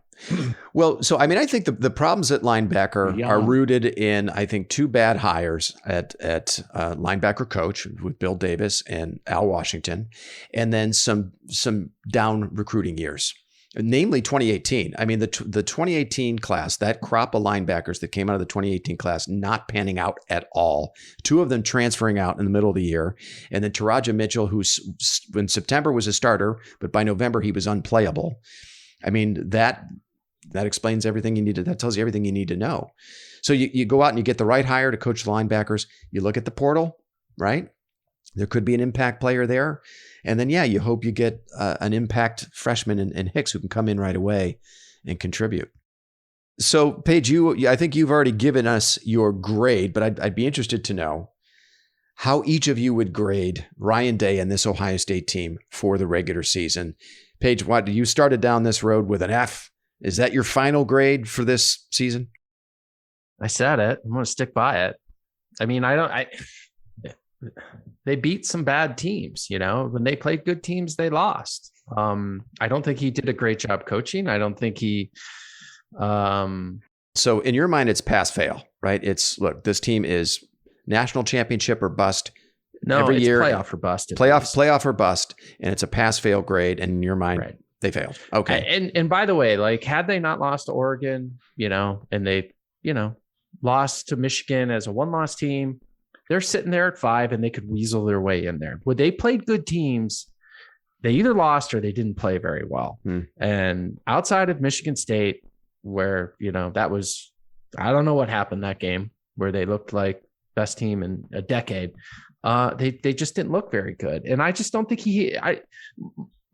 Well, so I mean, I think the problems at linebacker are rooted in, I think, 2 bad hires at linebacker coach with Bill Davis and Al Washington, and then some down recruiting years. Namely 2018. I mean, the 2018 class, that crop of linebackers that came out of the 2018 class, not panning out at all. 2 of them transferring out in the middle of the year. And then Taraja Mitchell, who in September was a starter, but by November he was unplayable. I mean, that explains everything you need to, that tells you everything you need to know. So you go out and you get the right hire to coach the linebackers. You look at the portal, right? There could be an impact player there. And then, you hope you get an impact freshman in Hicks who can come in right away and contribute. So, Paige, I think you've already given us your grade, but I'd be interested to know how each of you would grade Ryan Day and this Ohio State team for the regular season. Paige, you started down this road with an F. Is that your final grade for this season? I said it. I'm going to stick by it. I mean, they beat some bad teams, when they played good teams, they lost. I don't think he did a great job coaching. I don't think he, So in your mind, it's pass fail, right? Look, this team is national championship or bust. No, every it's year, playoff or bust. Playoff or bust. And it's a pass fail grade. And in your mind, right, they failed. Okay. And by the way, like, had they not lost to Oregon, and they, lost to Michigan as a 1-loss team, they're sitting there at 5 and they could weasel their way in there. When they played good teams, they either lost or they didn't play very well. And outside of Michigan State, where, that was, I don't know what happened that game where they looked like best team in a decade. They just didn't look very good. And I just don't think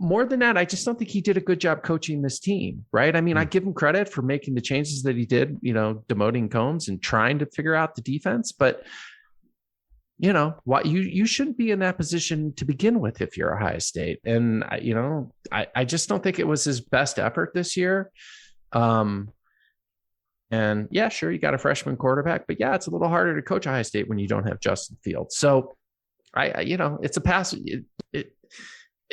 more than that, I just don't think he did a good job coaching this team, right? I mean, I give him credit for making the changes that he did, demoting Combs and trying to figure out the defense. But, you shouldn't be in that position to begin with if you're Ohio State. And, I just don't think it was his best effort this year. And yeah, sure, you got a freshman quarterback, but it's a little harder to coach Ohio State when you don't have Justin Fields. So it's a pass.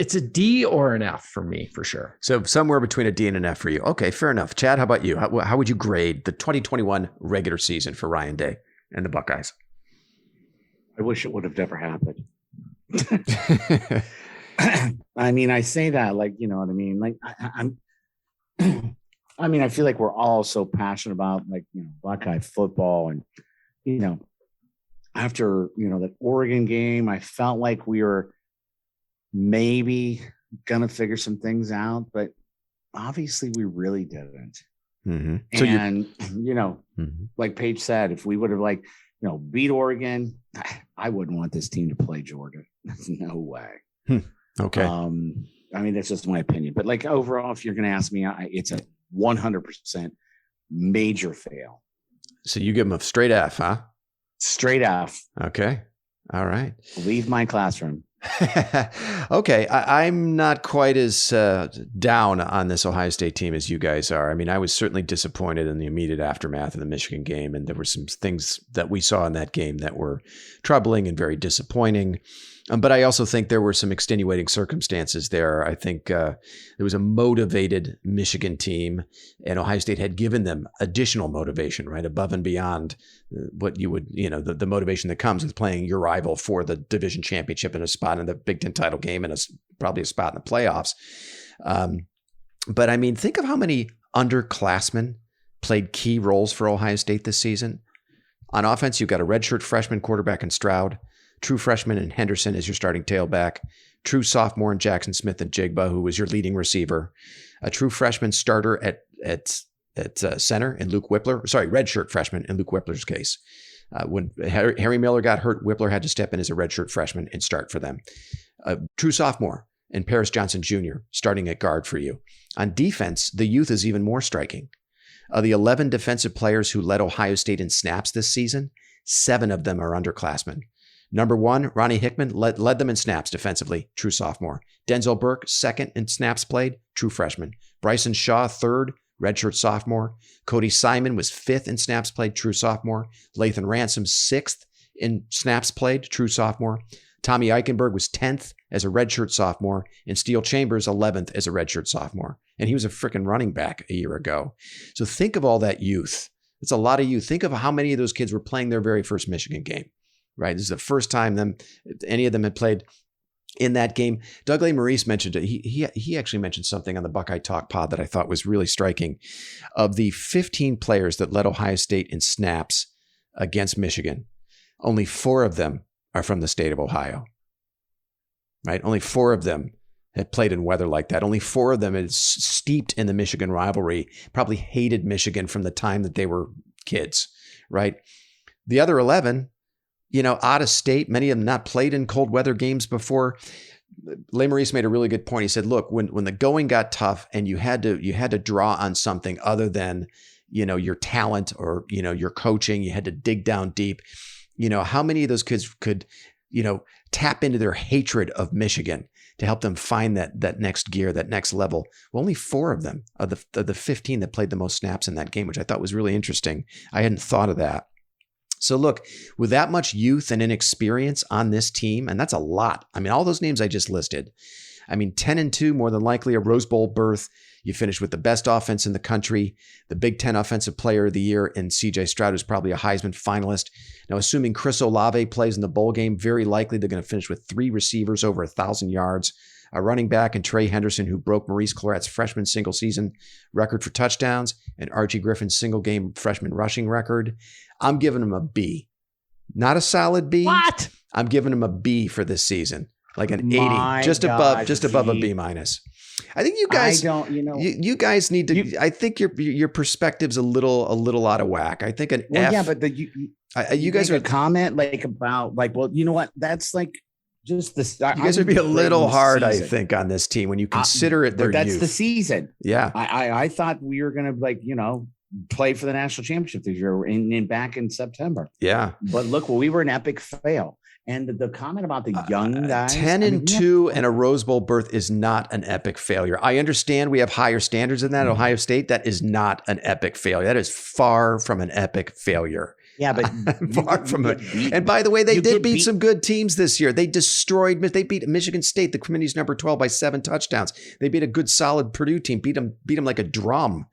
It's a D or an F for me, for sure. So somewhere between a D and an F for you. Okay, fair enough. Chad, how about you? How would you grade the 2021 regular season for Ryan Day and the Buckeyes? I wish it would have never happened. I mean, I say that like, you know what I mean? Like I feel like we're all so passionate about Buckeye football, and, after, that Oregon game, I felt like we were maybe going to figure some things out, but obviously we really didn't. Mm-hmm. So like Paige said, if we would have beat Oregon, I wouldn't want this team to play Georgia. No way. Okay. That's just my opinion. But overall, if you're going to ask me, it's a 100% major fail. So you give them a straight F, huh? Straight F. Okay. All right. Leave my classroom. Okay. I'm not quite as down on this Ohio State team as you guys are. I mean, I was certainly disappointed in the immediate aftermath of the Michigan game. And there were some things that we saw in that game that were troubling and very disappointing. But I also think there were some extenuating circumstances there. I think there was a motivated Michigan team, and Ohio State had given them additional motivation, right, above and beyond what you would, the motivation that comes with playing your rival for the division championship and a spot in the Big Ten title game and probably a spot in the playoffs. But I mean, think of how many underclassmen played key roles for Ohio State this season. On offense, you've got a redshirt freshman quarterback in Stroud, true freshman in Henderson as your starting tailback, true sophomore in Jackson Smith and Jigba, who was your leading receiver, a true freshman starter at center in Luke Whippler, redshirt freshman in Luke Whippler's case. When Harry Miller got hurt, Whippler had to step in as a redshirt freshman and start for them. A true sophomore in Paris Johnson Jr. starting at guard for you. On defense, the youth is even more striking. Of the 11 defensive players who led Ohio State in snaps this season, 7 of them are underclassmen. Number 1, Ronnie Hickman led them in snaps defensively, true sophomore. Denzel Burke, second in snaps played, true freshman. Bryson Shaw, third, redshirt sophomore. Cody Simon was 5th in snaps played, true sophomore. Lathan Ransom, 6th in snaps played, true sophomore. Tommy Eichenberg was 10th as a redshirt sophomore, and Steele Chambers 11th as a redshirt sophomore. And he was a freaking running back a year ago. So think of all that youth. It's a lot of youth. Think of how many of those kids were playing their very first Michigan game. Right, this is the first time any of them had played in that game. Doug Maurice mentioned it. He actually mentioned something on the Buckeye Talk pod that I thought was really striking. Of the 15 players that led Ohio State in snaps against Michigan, only 4 of them are from the state of Ohio. Right, only 4 of them had played in weather like that. Only 4 of them is steeped in the Michigan rivalry. Probably hated Michigan from the time that they were kids. Right, the other 11. out of state, many of them not played in cold weather games before. Le Maurice made a really good point. He said, look, when the going got tough and you had to draw on something other than, your talent or, your coaching, you had to dig down deep. How many of those kids could, tap into their hatred of Michigan to help them find that next gear, that next level? Well, only 4 of them of the 15 that played the most snaps in that game, which I thought was really interesting. I hadn't thought of that. So look, with that much youth and inexperience on this team, and that's a lot. I mean, all those names I just listed. 10-2, more than likely a Rose Bowl berth. You finished with the best offense in the country, the Big Ten Offensive Player of the Year in C.J. Stroud, who's probably a Heisman finalist. Now, assuming Chris Olave plays in the bowl game, very likely they're going to finish with 3 receivers over 1,000 yards, a running back in Trey Henderson, who broke Maurice Claret's freshman single-season record for touchdowns, and Archie Griffin's single-game freshman rushing record. I'm giving him a B. Not a solid B. What? I'm giving him a B for this season. Like an 80, My just God, above a B minus. I think you guys, you guys need to. I think your perspective's a little out of whack. I think an F. Yeah, but you guys are a comment about well, you know what? That's like just this. You guys would be a little hard, I think, on this team when you consider it their that's youth. the season. Yeah, I thought we were gonna play for the national championship this year back in September. Yeah, but look, we were an epic fail. And the comment about the young guys, 10-2 and a Rose Bowl berth is not an epic failure. I understand we have higher standards than that at Ohio State. That is not an epic failure. That is far from an epic failure. Yeah, but far from it. And by the way, they did beat some good teams this year. They beat Michigan State, the committee's number 12, by 7 touchdowns. They beat a good, solid Purdue team, beat them like a drum.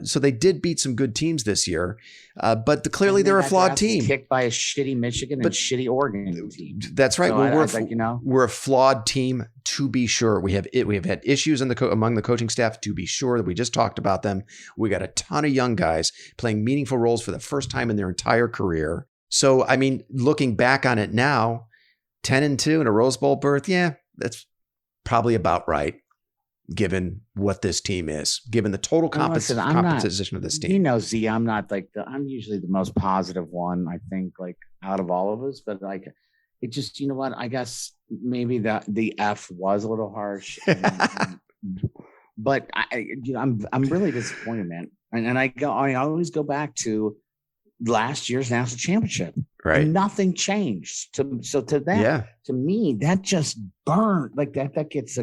So they did beat some good teams this year. But clearly they're a flawed team. Kicked by a shitty Michigan and shitty Oregon team. That's right. So we're a flawed team, to be sure. We have had issues among the coaching staff, to be sure, that we just talked about them. We got a ton of young guys playing meaningful roles for the first time in their entire career. So, looking back on it now, 10-2 and a Rose Bowl berth, yeah, that's probably about right, given what this team is, given the total composition of this team. Z, I'm not I'm usually the most positive one, I think, out of all of us, but it just, I guess maybe the F was a little harsh, but I'm really disappointed, man. And I always go back to last year's national championship. Right. And nothing changed. To me, that just burned. That gets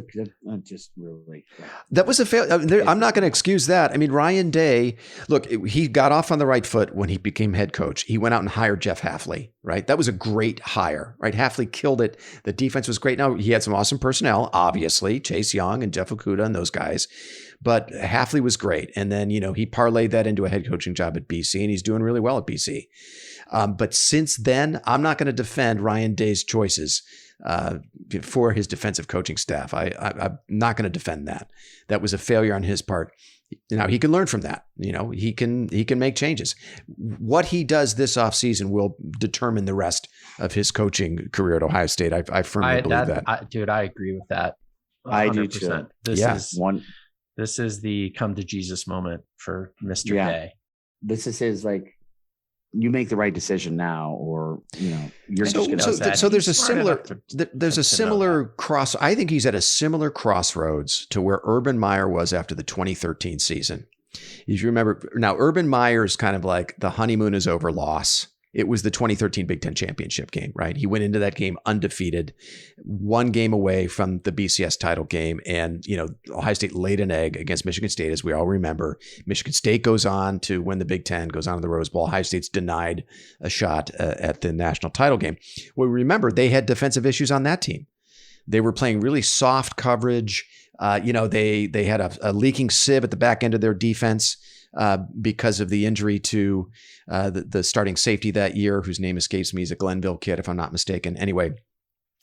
just really. That was a fail. I'm not going to excuse that. Ryan Day, look, he got off on the right foot when he became head coach. He went out and hired Jeff Hafley, right? That was a great hire, right? Hafley killed it. The defense was great. Now, he had some awesome personnel, obviously, Chase Young and Jeff Okudah and those guys. But Hafley was great. And then, he parlayed that into a head coaching job at BC, and he's doing really well at BC. But since then, I'm not going to defend Ryan Day's choices for his defensive coaching staff. I'm not going to defend that. That was a failure on his part. Now, he can learn from that. He can make changes. What he does this offseason will determine the rest of his coaching career at Ohio State. I firmly believe that. Dude, I agree with that. 100%. I do too. This is the come to Jesus moment for Mr. Day. This is his you make the right decision now, or you're just going to. So there's a similar cross. I think he's at a similar crossroads to where Urban Meyer was after the 2013 season. If you remember, now Urban Meyer is kind of like the honeymoon is over loss. It was the 2013 Big Ten championship game, right? He went into that game undefeated, 1 game away from the BCS title game. And, Ohio State laid an egg against Michigan State, as we all remember. Michigan State goes on to win the Big Ten, goes on to the Rose Bowl. Ohio State's denied a shot at the national title game. Well, remember, they had defensive issues on that team. They were playing really soft coverage. They had a leaking sieve at the back end of their defense because of the injury to the starting safety that year, whose name escapes me. He's a Glenville kid, if I'm not mistaken. Anyway,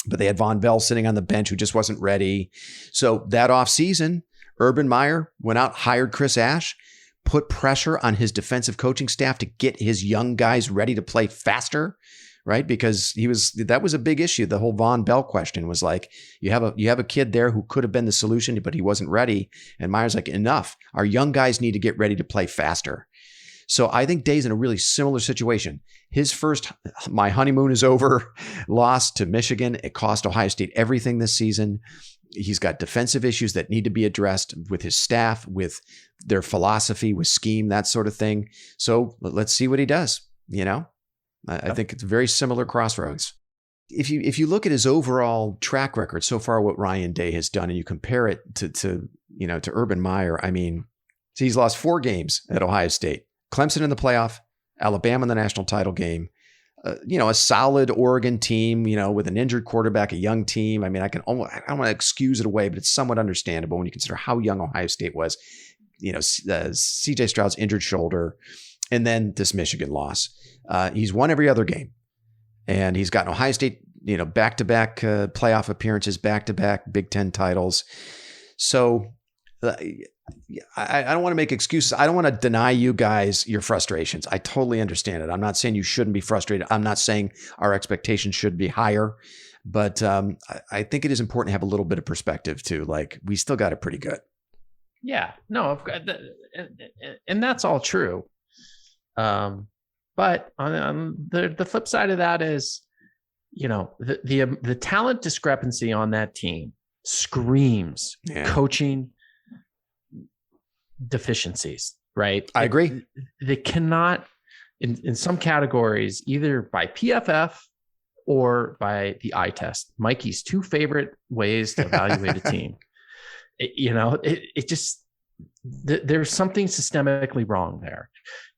but they had Von Bell sitting on the bench who just wasn't ready. So that offseason, Urban Meyer went out, hired Chris Ash, put pressure on his defensive coaching staff to get his young guys ready to play faster, right? Because that was a big issue. The whole Von Bell question was you have a kid there who could have been the solution, but he wasn't ready. And Meyer's like, enough. Our young guys need to get ready to play faster. So I think Day's in a really similar situation. His first, my honeymoon is over, loss to Michigan. It cost Ohio State everything this season. He's got defensive issues that need to be addressed with his staff, with their philosophy, with scheme, that sort of thing. So let's see what he does. I think it's very similar crossroads. If you look at his overall track record so far, what Ryan Day has done, and you compare it to Urban Meyer, I mean, he's lost 4 games at Ohio State: Clemson in the playoff, Alabama in the national title game, a solid Oregon team, with an injured quarterback, a young team. I mean, I don't want to excuse it away, but it's somewhat understandable when you consider how young Ohio State was. CJ Stroud's injured shoulder, and then this Michigan loss. He's won every other game. And he's gotten Ohio State, back-to-back playoff appearances, back-to-back Big Ten titles. So I don't want to make excuses. I don't want to deny you guys your frustrations. I totally understand it. I'm not saying you shouldn't be frustrated. I'm not saying our expectations should be higher. But I think it is important to have a little bit of perspective too. Like, we still got it pretty good. Yeah, no, and that's all true. But on the flip side of that is, the talent discrepancy on that team screams coaching deficiencies, right? I agree. They cannot, in some categories, either by PFF or by the eye test, Mikey's 2 favorite ways to evaluate a team. It just, there's something systemically wrong there,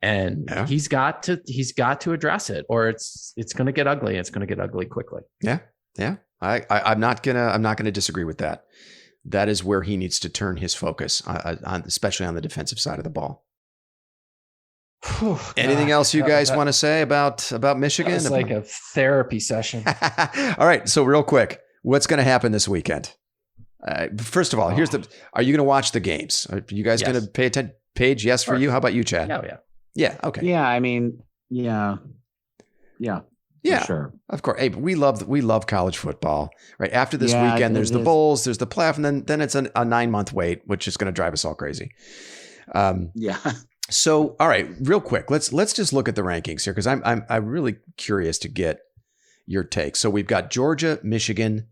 and he's got to address it, or it's going to get ugly. It's going to get ugly quickly. Yeah. I'm not gonna disagree with that. That is where he needs to turn his focus on, especially on the defensive side of the ball. Anything else you guys want to say about Michigan? It's like a therapy session. All right. So real quick, what's going to happen this weekend? First of all, are you going to watch the games? Are you guys going to pay attention? Paige, yes for you. How about you, Chad? Yeah. Okay. Yeah. I mean, yeah. Sure. Of course. Hey, but we love college football, right? After this weekend, there's the bowls, there's the playoff, and then it's a 9-month wait, which is going to drive us all crazy. So, all right, real quick, let's just look at the rankings here, because I'm really curious to get your take. So we've got Georgia, Michigan,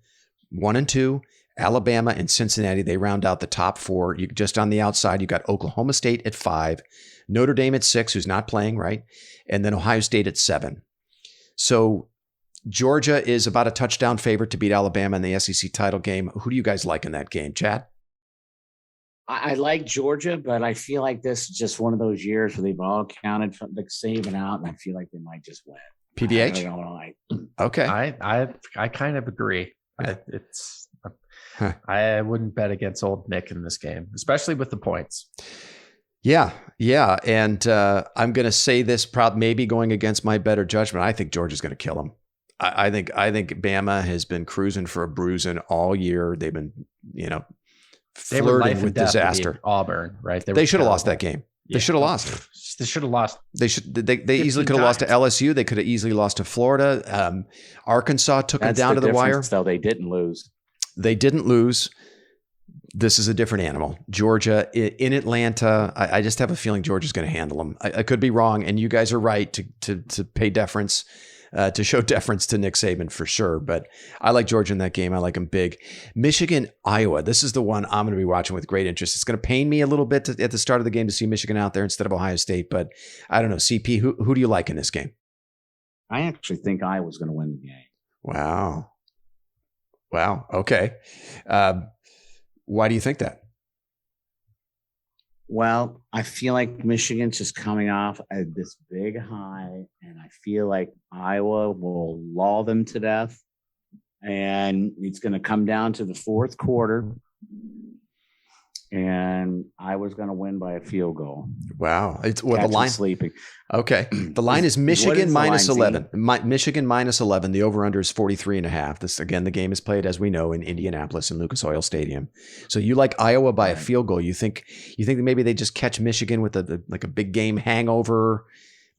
1 and 2. Alabama and Cincinnati, they round out the top 4. You just on the outside, you got Oklahoma State at 5, Notre Dame at 6, who's not playing, right? And then Ohio State at 7. So Georgia is about a touchdown favorite to beat Alabama in the SEC title game. Who do you guys like in that game, Chad? I like Georgia, but I feel like this is just one of those years where they've all counted from the saving out, and I feel like they might just win. PBH? I don't know. Okay. I kind of agree. I wouldn't bet against old Nick in this game, especially with the points. Yeah. And I'm going to say this, maybe going against my better judgment. I think Georgia's going to kill him. I think Bama has been cruising for a bruising all year. They've been, flirting with disaster. Auburn, right? They should have lost that game. They should have lost. They should have lost. They easily could have lost to LSU. They could have easily lost to Florida. Arkansas took them down to the wire. Though they didn't lose. They didn't lose. This is a different animal. Georgia in Atlanta. I just have a feeling Georgia's going to handle them. I could be wrong, and you guys are right to pay deference, to show deference to Nick Saban for sure. But I like Georgia in that game. I like them big. Michigan, Iowa. This is the one I'm going to be watching with great interest. It's going to pain me a little bit at the start of the game to see Michigan out there instead of Ohio State. But I don't know. CP, who do you like in this game? I actually think Iowa's going to win the game. Wow. Okay. Why do you think that? Well, I feel like Michigan's just coming off this big high, and I feel like Iowa will lull them to death. And it's going to come down to the 4th quarter, and Iowa's going to win by a field goal. Wow. The line sleeping. Okay. The line is Michigan minus 11. Michigan minus 11. The over-under is 43.5. This, again, the game is played, as we know, in Indianapolis in Lucas Oil Stadium. So you like Iowa by a field goal. You think that maybe they just catch Michigan with a big game hangover?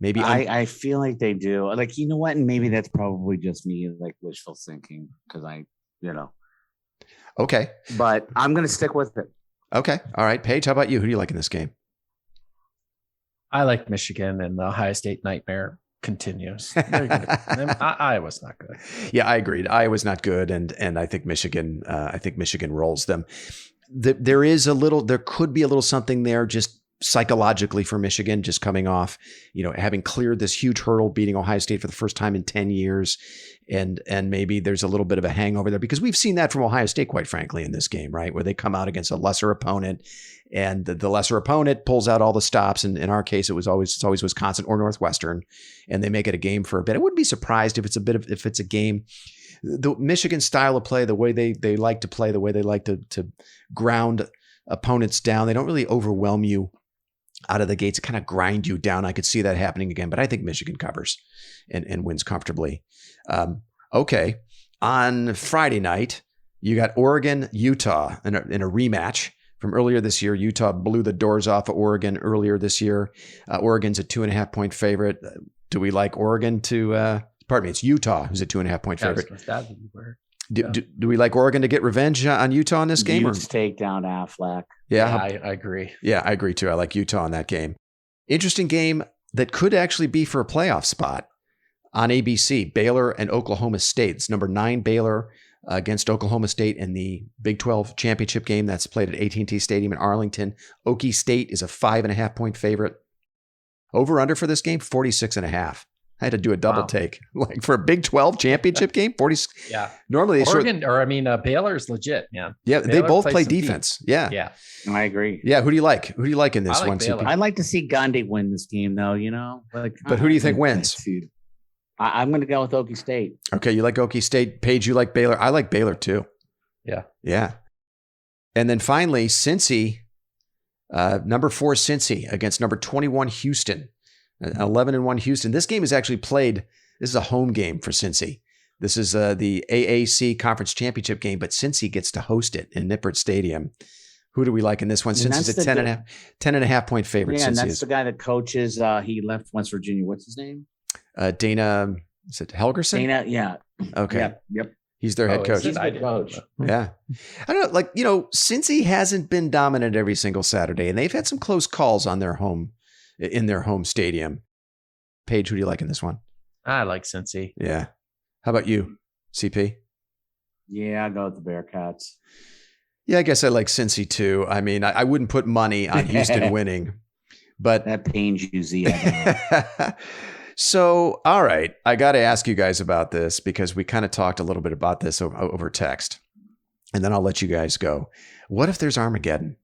Maybe I feel like they do. Like, you know what? And maybe that's probably just me, like, wishful thinking, because Okay. But I'm going to stick with it. Okay. All right. Paige, how about you? Who do you like in this game? I like Michigan, and the Ohio State nightmare continues. Iowa's not good. Yeah, I agreed. Iowa's not good, and I think Michigan rolls them. There could be a little something there just psychologically for Michigan, just coming off, having cleared this huge hurdle, beating Ohio State for the first time in 10 years. And maybe there's a little bit of a hangover there, because we've seen that from Ohio State, quite frankly, in this game, right? Where they come out against a lesser opponent, and the lesser opponent pulls out all the stops. And in our case, it's always Wisconsin or Northwestern, and they make it a game for a bit. I wouldn't be surprised if it's a game. The Michigan style of play, the way they like to play, the way they like to ground opponents down, they don't really overwhelm you out of the gates, kind of grind you down. I could see that happening again, but I think Michigan covers and wins comfortably. Okay. On Friday night, you got Oregon, Utah in a rematch from earlier this year. Utah blew the doors off of Oregon earlier this year. Oregon's a 2.5 point favorite. Do we like Oregon to, it's Utah who's a 2.5 point favorite. Do we like Oregon to get revenge on Utah in this game? Utes take down Affleck. Yeah, I agree. Yeah, I agree too. I like Utah in that game. Interesting game that could actually be for a playoff spot on ABC. Baylor and Oklahoma State. It's number 9 Baylor against Oklahoma State in the Big 12 championship game that's played at AT&T Stadium in Arlington. Okie State is a 5.5 point favorite. Over under for this game, 46.5. I had to do a double take, like for a Big 12 championship game. 40. Yeah. Normally, Baylor's legit, man. Yeah, Baylor they both play defense. Yeah. Yeah. I agree. Yeah. Who do you like? Who do you like in this one? I'd like to see Gundy win this game, though. But who do you think wins? I'm going to go with Okie State. Okay, you like Okie State. Paige, you like Baylor. I like Baylor too. Yeah. Yeah. And then finally, Cincy, number 4 Cincy against number 21 Houston. 11-1 Houston. This game is actually played. This is a home game for Cincy. This is the AAC Conference Championship game, but Cincy gets to host it in Nippert Stadium. Who do we like in this one? Cincy's a 10.5 point favorite. Yeah, and that's the guy that coaches. He left West Virginia. What's his name? Dana. Is it Helgerson? Dana. Yeah. Okay. Yep. He's their head coach. He's the coach. Yeah. I don't know. Cincy hasn't been dominant every single Saturday, and they've had some close calls in their home stadium. Paige, who do you like in this one? I like Cincy. Yeah. How about you, CP? Yeah, I'll go with the Bearcats. Yeah, I guess I like Cincy too. I mean, I wouldn't put money on Houston winning, but that pains you, Z. So, all right, I got to ask you guys about this because we kind of talked a little bit about this over text, and then I'll let you guys go. What if there's Armageddon,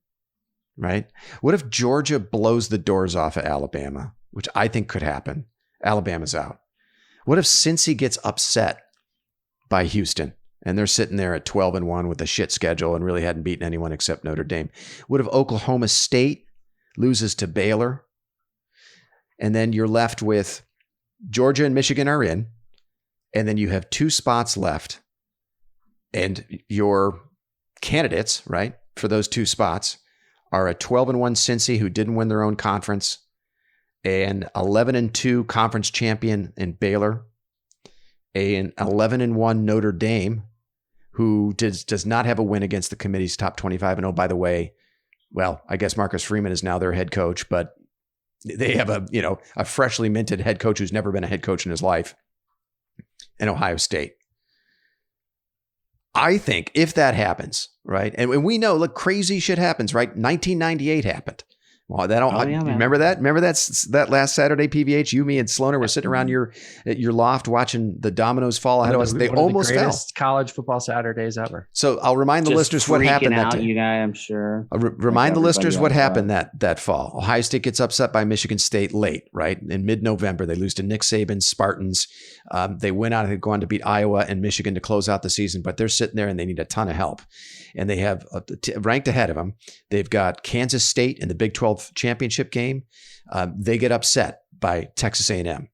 right? What if Georgia blows the doors off of Alabama, which I think could happen? Alabama's out. What if Cincy gets upset by Houston and they're sitting there at 12-1 with a shit schedule and really hadn't beaten anyone except Notre Dame? What if Oklahoma State loses to Baylor? And then you're left with Georgia and Michigan are in, and then you have 2 spots left. And your candidates, right, for those 2 spots are a 12-1 Cincy who didn't win their own conference, an 11-2 conference champion in Baylor, an 11-1 Notre Dame who does not have a win against the committee's top 25. And oh, by the way, well, I guess Marcus Freeman is now their head coach, but they have a freshly minted head coach who's never been a head coach in his life in Ohio State. I think if that happens, right, and we know, look, crazy shit happens, right? 1998 happened. Well, remember that? Remember that last Saturday, PVH? You, me, and Sloaner were sitting around your loft watching the dominoes fall ahead of us. They almost fell. College football Saturdays ever. So I'll remind the listeners what happened that day. You guys, I'm sure. I'll remind the listeners what happened that fall. Ohio State gets upset by Michigan State late, right? In mid-November, they lose to Nick Saban's Spartans. They went out and go on to beat Iowa and Michigan to close out the season, but they're sitting there and they need a ton of help. And they have ranked ahead of them. They've got Kansas State in the Big 12 championship game. They get upset by Texas A&M.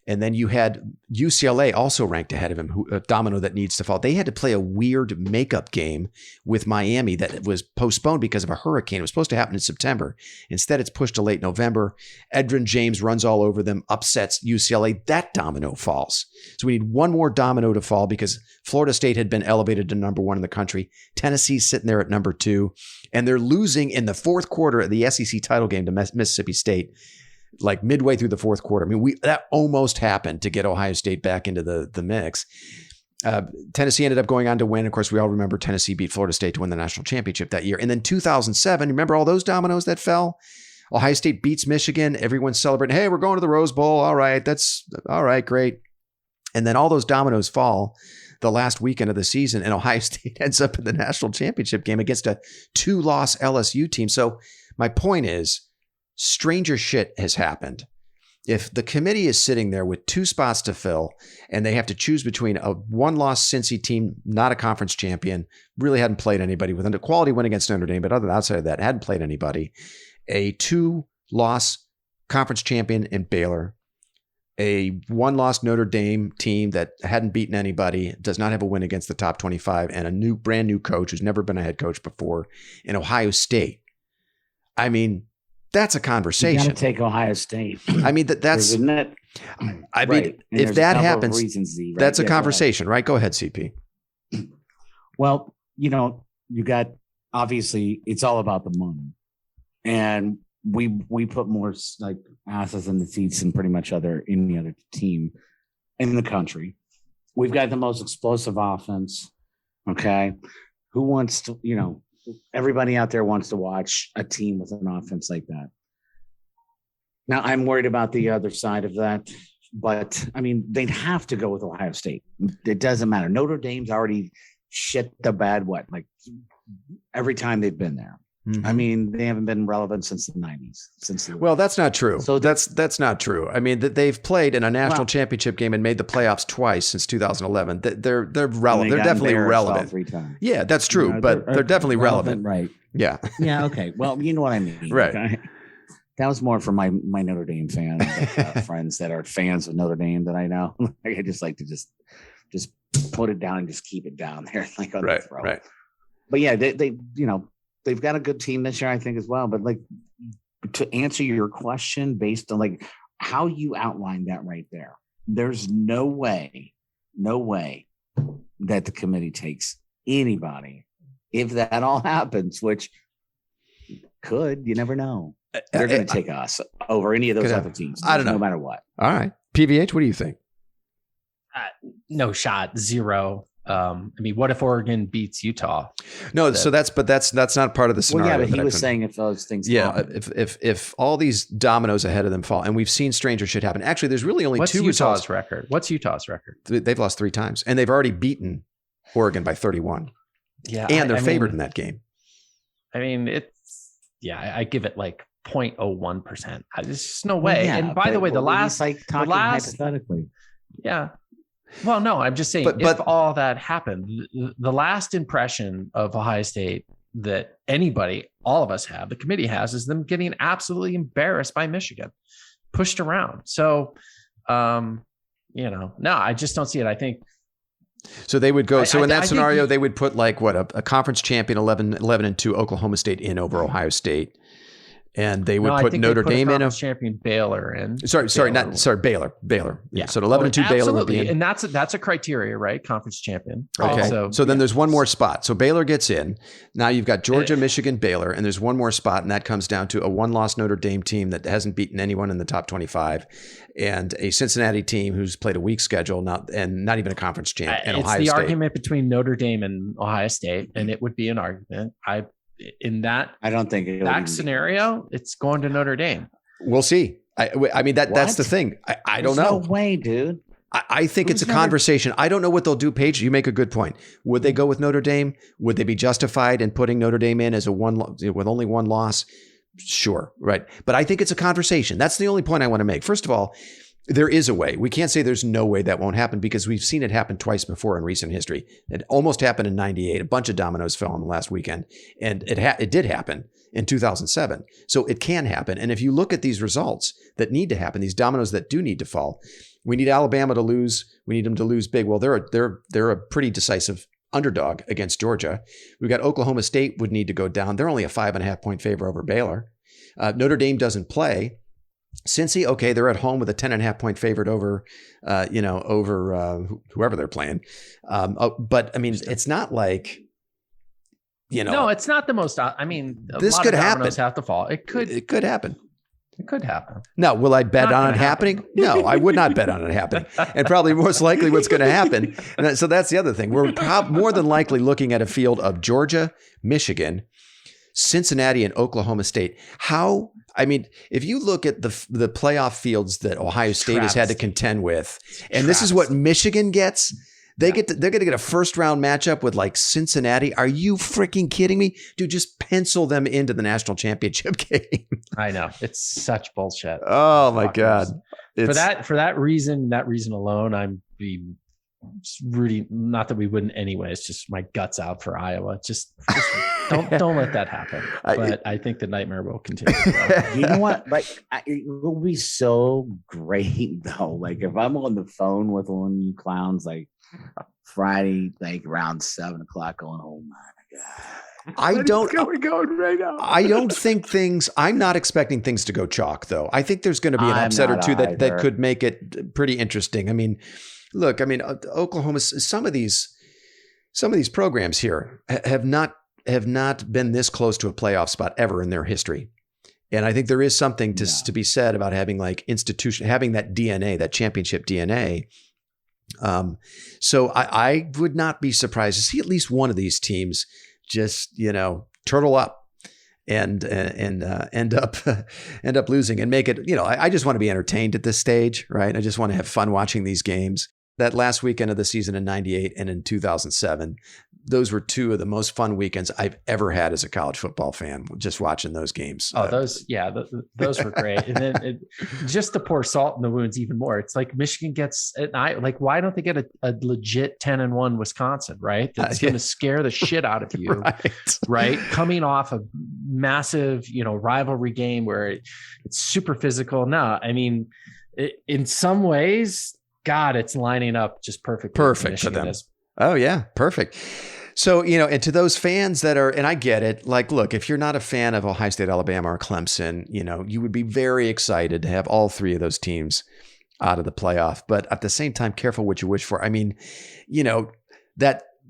And then you had UCLA also ranked ahead of him, a domino that needs to fall. They had to play a weird makeup game with Miami that was postponed because of a hurricane. It was supposed to happen in September. Instead, it's pushed to late November. Edgerrin James runs all over them, upsets UCLA. That domino falls. So we need one more domino to fall because Florida State had been elevated to number 1 in the country. Tennessee's sitting there at number 2. And they're losing in the fourth quarter of the SEC title game to Mississippi State. like midway through the fourth quarter. I mean, that almost happened to get Ohio State back into the mix. Tennessee ended up going on to win. Of course, we all remember Tennessee beat Florida State to win the national championship that year. And then 2007, remember all those dominoes that fell? Ohio State beats Michigan. Everyone's celebrating. Hey, we're going to the Rose Bowl. All right. That's all right. Great. And then all those dominoes fall the last weekend of the season, and Ohio State ends up in the national championship game against a 2-loss LSU team. So my point is, stranger shit has happened. If the committee is sitting there with 2 spots to fill and they have to choose between a 1-loss Cincy team, not a conference champion, really hadn't played anybody with a quality win against Notre Dame, but outside of that, hadn't played anybody, a 2-loss conference champion in Baylor, a 1-loss Notre Dame team that hadn't beaten anybody, does not have a win against the top 25, and a brand new coach who's never been a head coach before in Ohio State. I mean, that's a conversation. You got to take Ohio State. I mean, that's. Isn't it? I mean, if that happens, that's a Yeah, conversation, right? Go ahead, CP. Well, you got, obviously, it's all about the money, and we put more like asses in the seats than pretty much any other team in the country. We've got the most explosive offense. Okay, who wants to? Everybody out there wants to watch a team with an offense like that. Now, I'm worried about the other side of that, but I mean, they'd have to go with Ohio State. It doesn't matter. Notre Dame's already shit the bed wet, like every time they've been there. Mm-hmm. I mean, they haven't been relevant since the 90s. Well, that's not true. So that's not true. I mean, they've played in a national championship game and made the playoffs twice since 2011. They're relevant. They're definitely relevant. 3 times. Yeah, that's true. But they're definitely relevant. Right. Yeah. Yeah. Okay. Well, you know what I mean. Right. Okay? That was more for my Notre Dame fans, friends that are fans of Notre Dame that I know. I just like to just put it down and just keep it down there, like on the throat. Right. But yeah, they've got a good team this year, I think, as well. But like, to answer your question based on like how you outlined that right there, there's no way that the committee takes anybody. If that all happens, which could, you never know. They're going to take us over any of those other teams. I don't know. No matter what. All right. PVH, what do you think? No shot. 0. I mean, what if Oregon beats Utah? No, so that's not part of the scenario. Well, yeah, but he was saying if those things. Yeah, if all these dominoes ahead of them fall, and we've seen stranger shit happen. Actually, there's really only 2 results. What's Utah's record? They've lost 3 times, and they've already beaten Oregon by 31. Yeah, and they're favored in that game. I mean, I give it like 0.01%. There's just no way. Yeah, and by the way, the last hypothetically. Yeah. Well, no, I'm just saying, but if all that happened, the last impression of Ohio State that anybody, all of us have, the committee has, is them getting absolutely embarrassed by Michigan, pushed around. So, no, I just don't see it. I think. So they would go. So in that scenario, they would put like a conference champion 11-2 Oklahoma State in over Ohio State. And they would put Notre Dame in. Champion Baylor in. Baylor. Yeah. So 11-2 Baylor would be in. And that's a criteria, right? Conference champion. Right? Okay. So then there's one more spot. So Baylor gets in. Now you've got Georgia, Michigan, Baylor, and there's one more spot, and that comes down to a 1-loss Notre Dame team that hasn't beaten anyone in the top 25, and a Cincinnati team who's played a weak schedule, not even a conference champ. And Ohio State. It's the argument between Notre Dame and Ohio State, and it would be an argument. In that, I don't think that scenario, it's going to Notre Dame. We'll see. I mean, that's the thing. I don't know. No way, dude. I think it's a conversation. I don't know what they'll do, Paige. You make a good point. Would they go with Notre Dame? Would they be justified in putting Notre Dame in as with only 1 loss? Sure. Right. But I think it's a conversation. That's the only point I want to make. First of all, there is a way. We can't say there's no way that won't happen because we've seen it happen twice before in recent history. It almost happened in 98. A bunch of dominoes fell on the last weekend, and it did happen in 2007. So it can happen. And if you look at these results that need to happen, these dominoes that do need to fall, we need Alabama to lose. We need them to lose big. Well, they're a pretty decisive underdog against Georgia. We've got Oklahoma State would need to go down. They're only a 5.5 point favor over Baylor. Notre Dame doesn't play. Cincy, okay, they're at home with a 10.5 point favorite over whoever they're playing. But I mean, it's not like, No, it's not the most. I mean, this could happen. Have to fall. It could happen. It could happen. Now, will I bet Not on gonna it happening? No, I would not bet on it happening. And probably most likely what's going to happen. And so that's the other thing. We're more than likely looking at a field of Georgia, Michigan, Cincinnati, and Oklahoma State. If you look at the playoff fields that Ohio State has had to contend with, and this is what Michigan gets, they're going to get a first round matchup with like Cincinnati. Are you freaking kidding me? Dude, just pencil them into the national championship game. I know. It's such bullshit. Oh my God. For that reason alone, I'm be rooting, not that we wouldn't anyway. It's just my guts out for Iowa. Just don't let that happen. But I think the nightmare will continue. You know what? Like, it will be so great though. Like if I'm on the phone with one of you clowns, like Friday, like around 7:00, going, oh my God. Going right now. I'm not expecting things to go chalk though. I think there's going to be an upset or two that could make it pretty interesting. I mean, look, Oklahoma, some of these programs here have not been this close to a playoff spot ever in their history. And I think there is something to be said about having like having that DNA, that championship DNA. So I would not be surprised to see at least one of these teams just, turtle up and end up losing and make it, I just want to be entertained at this stage, right? I just want to have fun watching these games. That last weekend of the season in 98 and in 2007, those were two of the most fun weekends I've ever had as a college football fan, just watching those games. Oh, those were great. And then just to pour salt in the wounds even more, it's like Michigan gets, why don't they get a legit 10-1 Wisconsin, right? That's going to scare the shit out of you, right? Coming off a massive, rivalry game where it's super physical. No, in some ways, God, it's lining up just perfectly. Perfect for them. Oh yeah, perfect. So, and to those fans that are, and I get it, like, look, if you're not a fan of Ohio State, Alabama, or Clemson, you would be very excited to have all three of those teams out of the playoff. But at the same time, careful what you wish for. That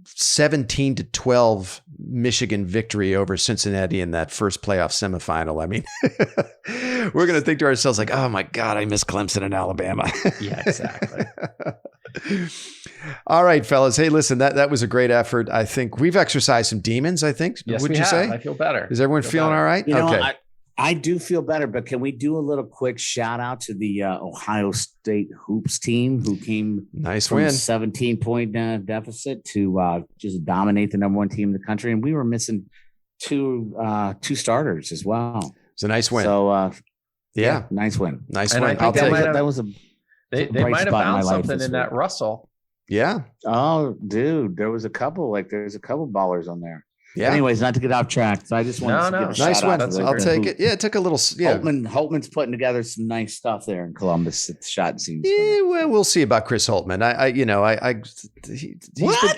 17-12 Michigan victory over Cincinnati in that first playoff semifinal. We're going to think to ourselves like, oh my God, I miss Clemson and Alabama. Yeah, exactly. All right, fellas. Hey, listen, that was a great effort. I think we've exercised some demons, I think. Yes, would you say? I feel better. Is everyone feeling all right? Okay. I do feel better, but can we do a little quick shout out to the Ohio State hoops team who came from a 17-point deficit to just dominate the number one team in the country, and we were missing two starters as well. It's a nice win. So nice win. Nice and win. I'll take it. That was they might have found something in that Russell. Yeah. Oh, dude, there's a couple ballers on there. Yeah. Anyways, not to get off track. So I just wanted to give a nice shout one. out. I'll take it. Yeah, it took a little. Yeah. Holtman's putting together some nice stuff there in Columbus. At the shot scenes. Yeah, well, we'll see about Chris Holtman.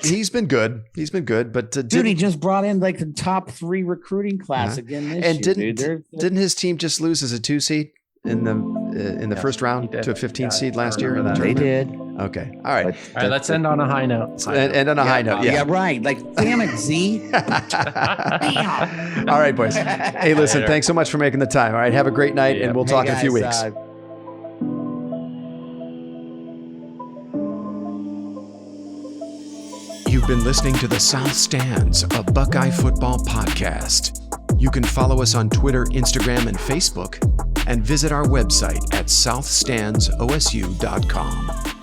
He's been good. He's been good, but dude, he just brought in like the top 3 recruiting class again this year. Didn't his team just lose as a 2 seed in the first round to a 15 seed last year? They did. Okay. All right. All right. Let's end on a high note. End on a high note. Yeah. Right. Like, damn it, Z. All right, boys. Hey, listen, thanks so much for making the time. All right. Have a great night, and we'll talk in a few weeks. You've been listening to the South Stands, a Buckeye football podcast. You can follow us on Twitter, Instagram, and Facebook, and visit our website at southstandsosu.com.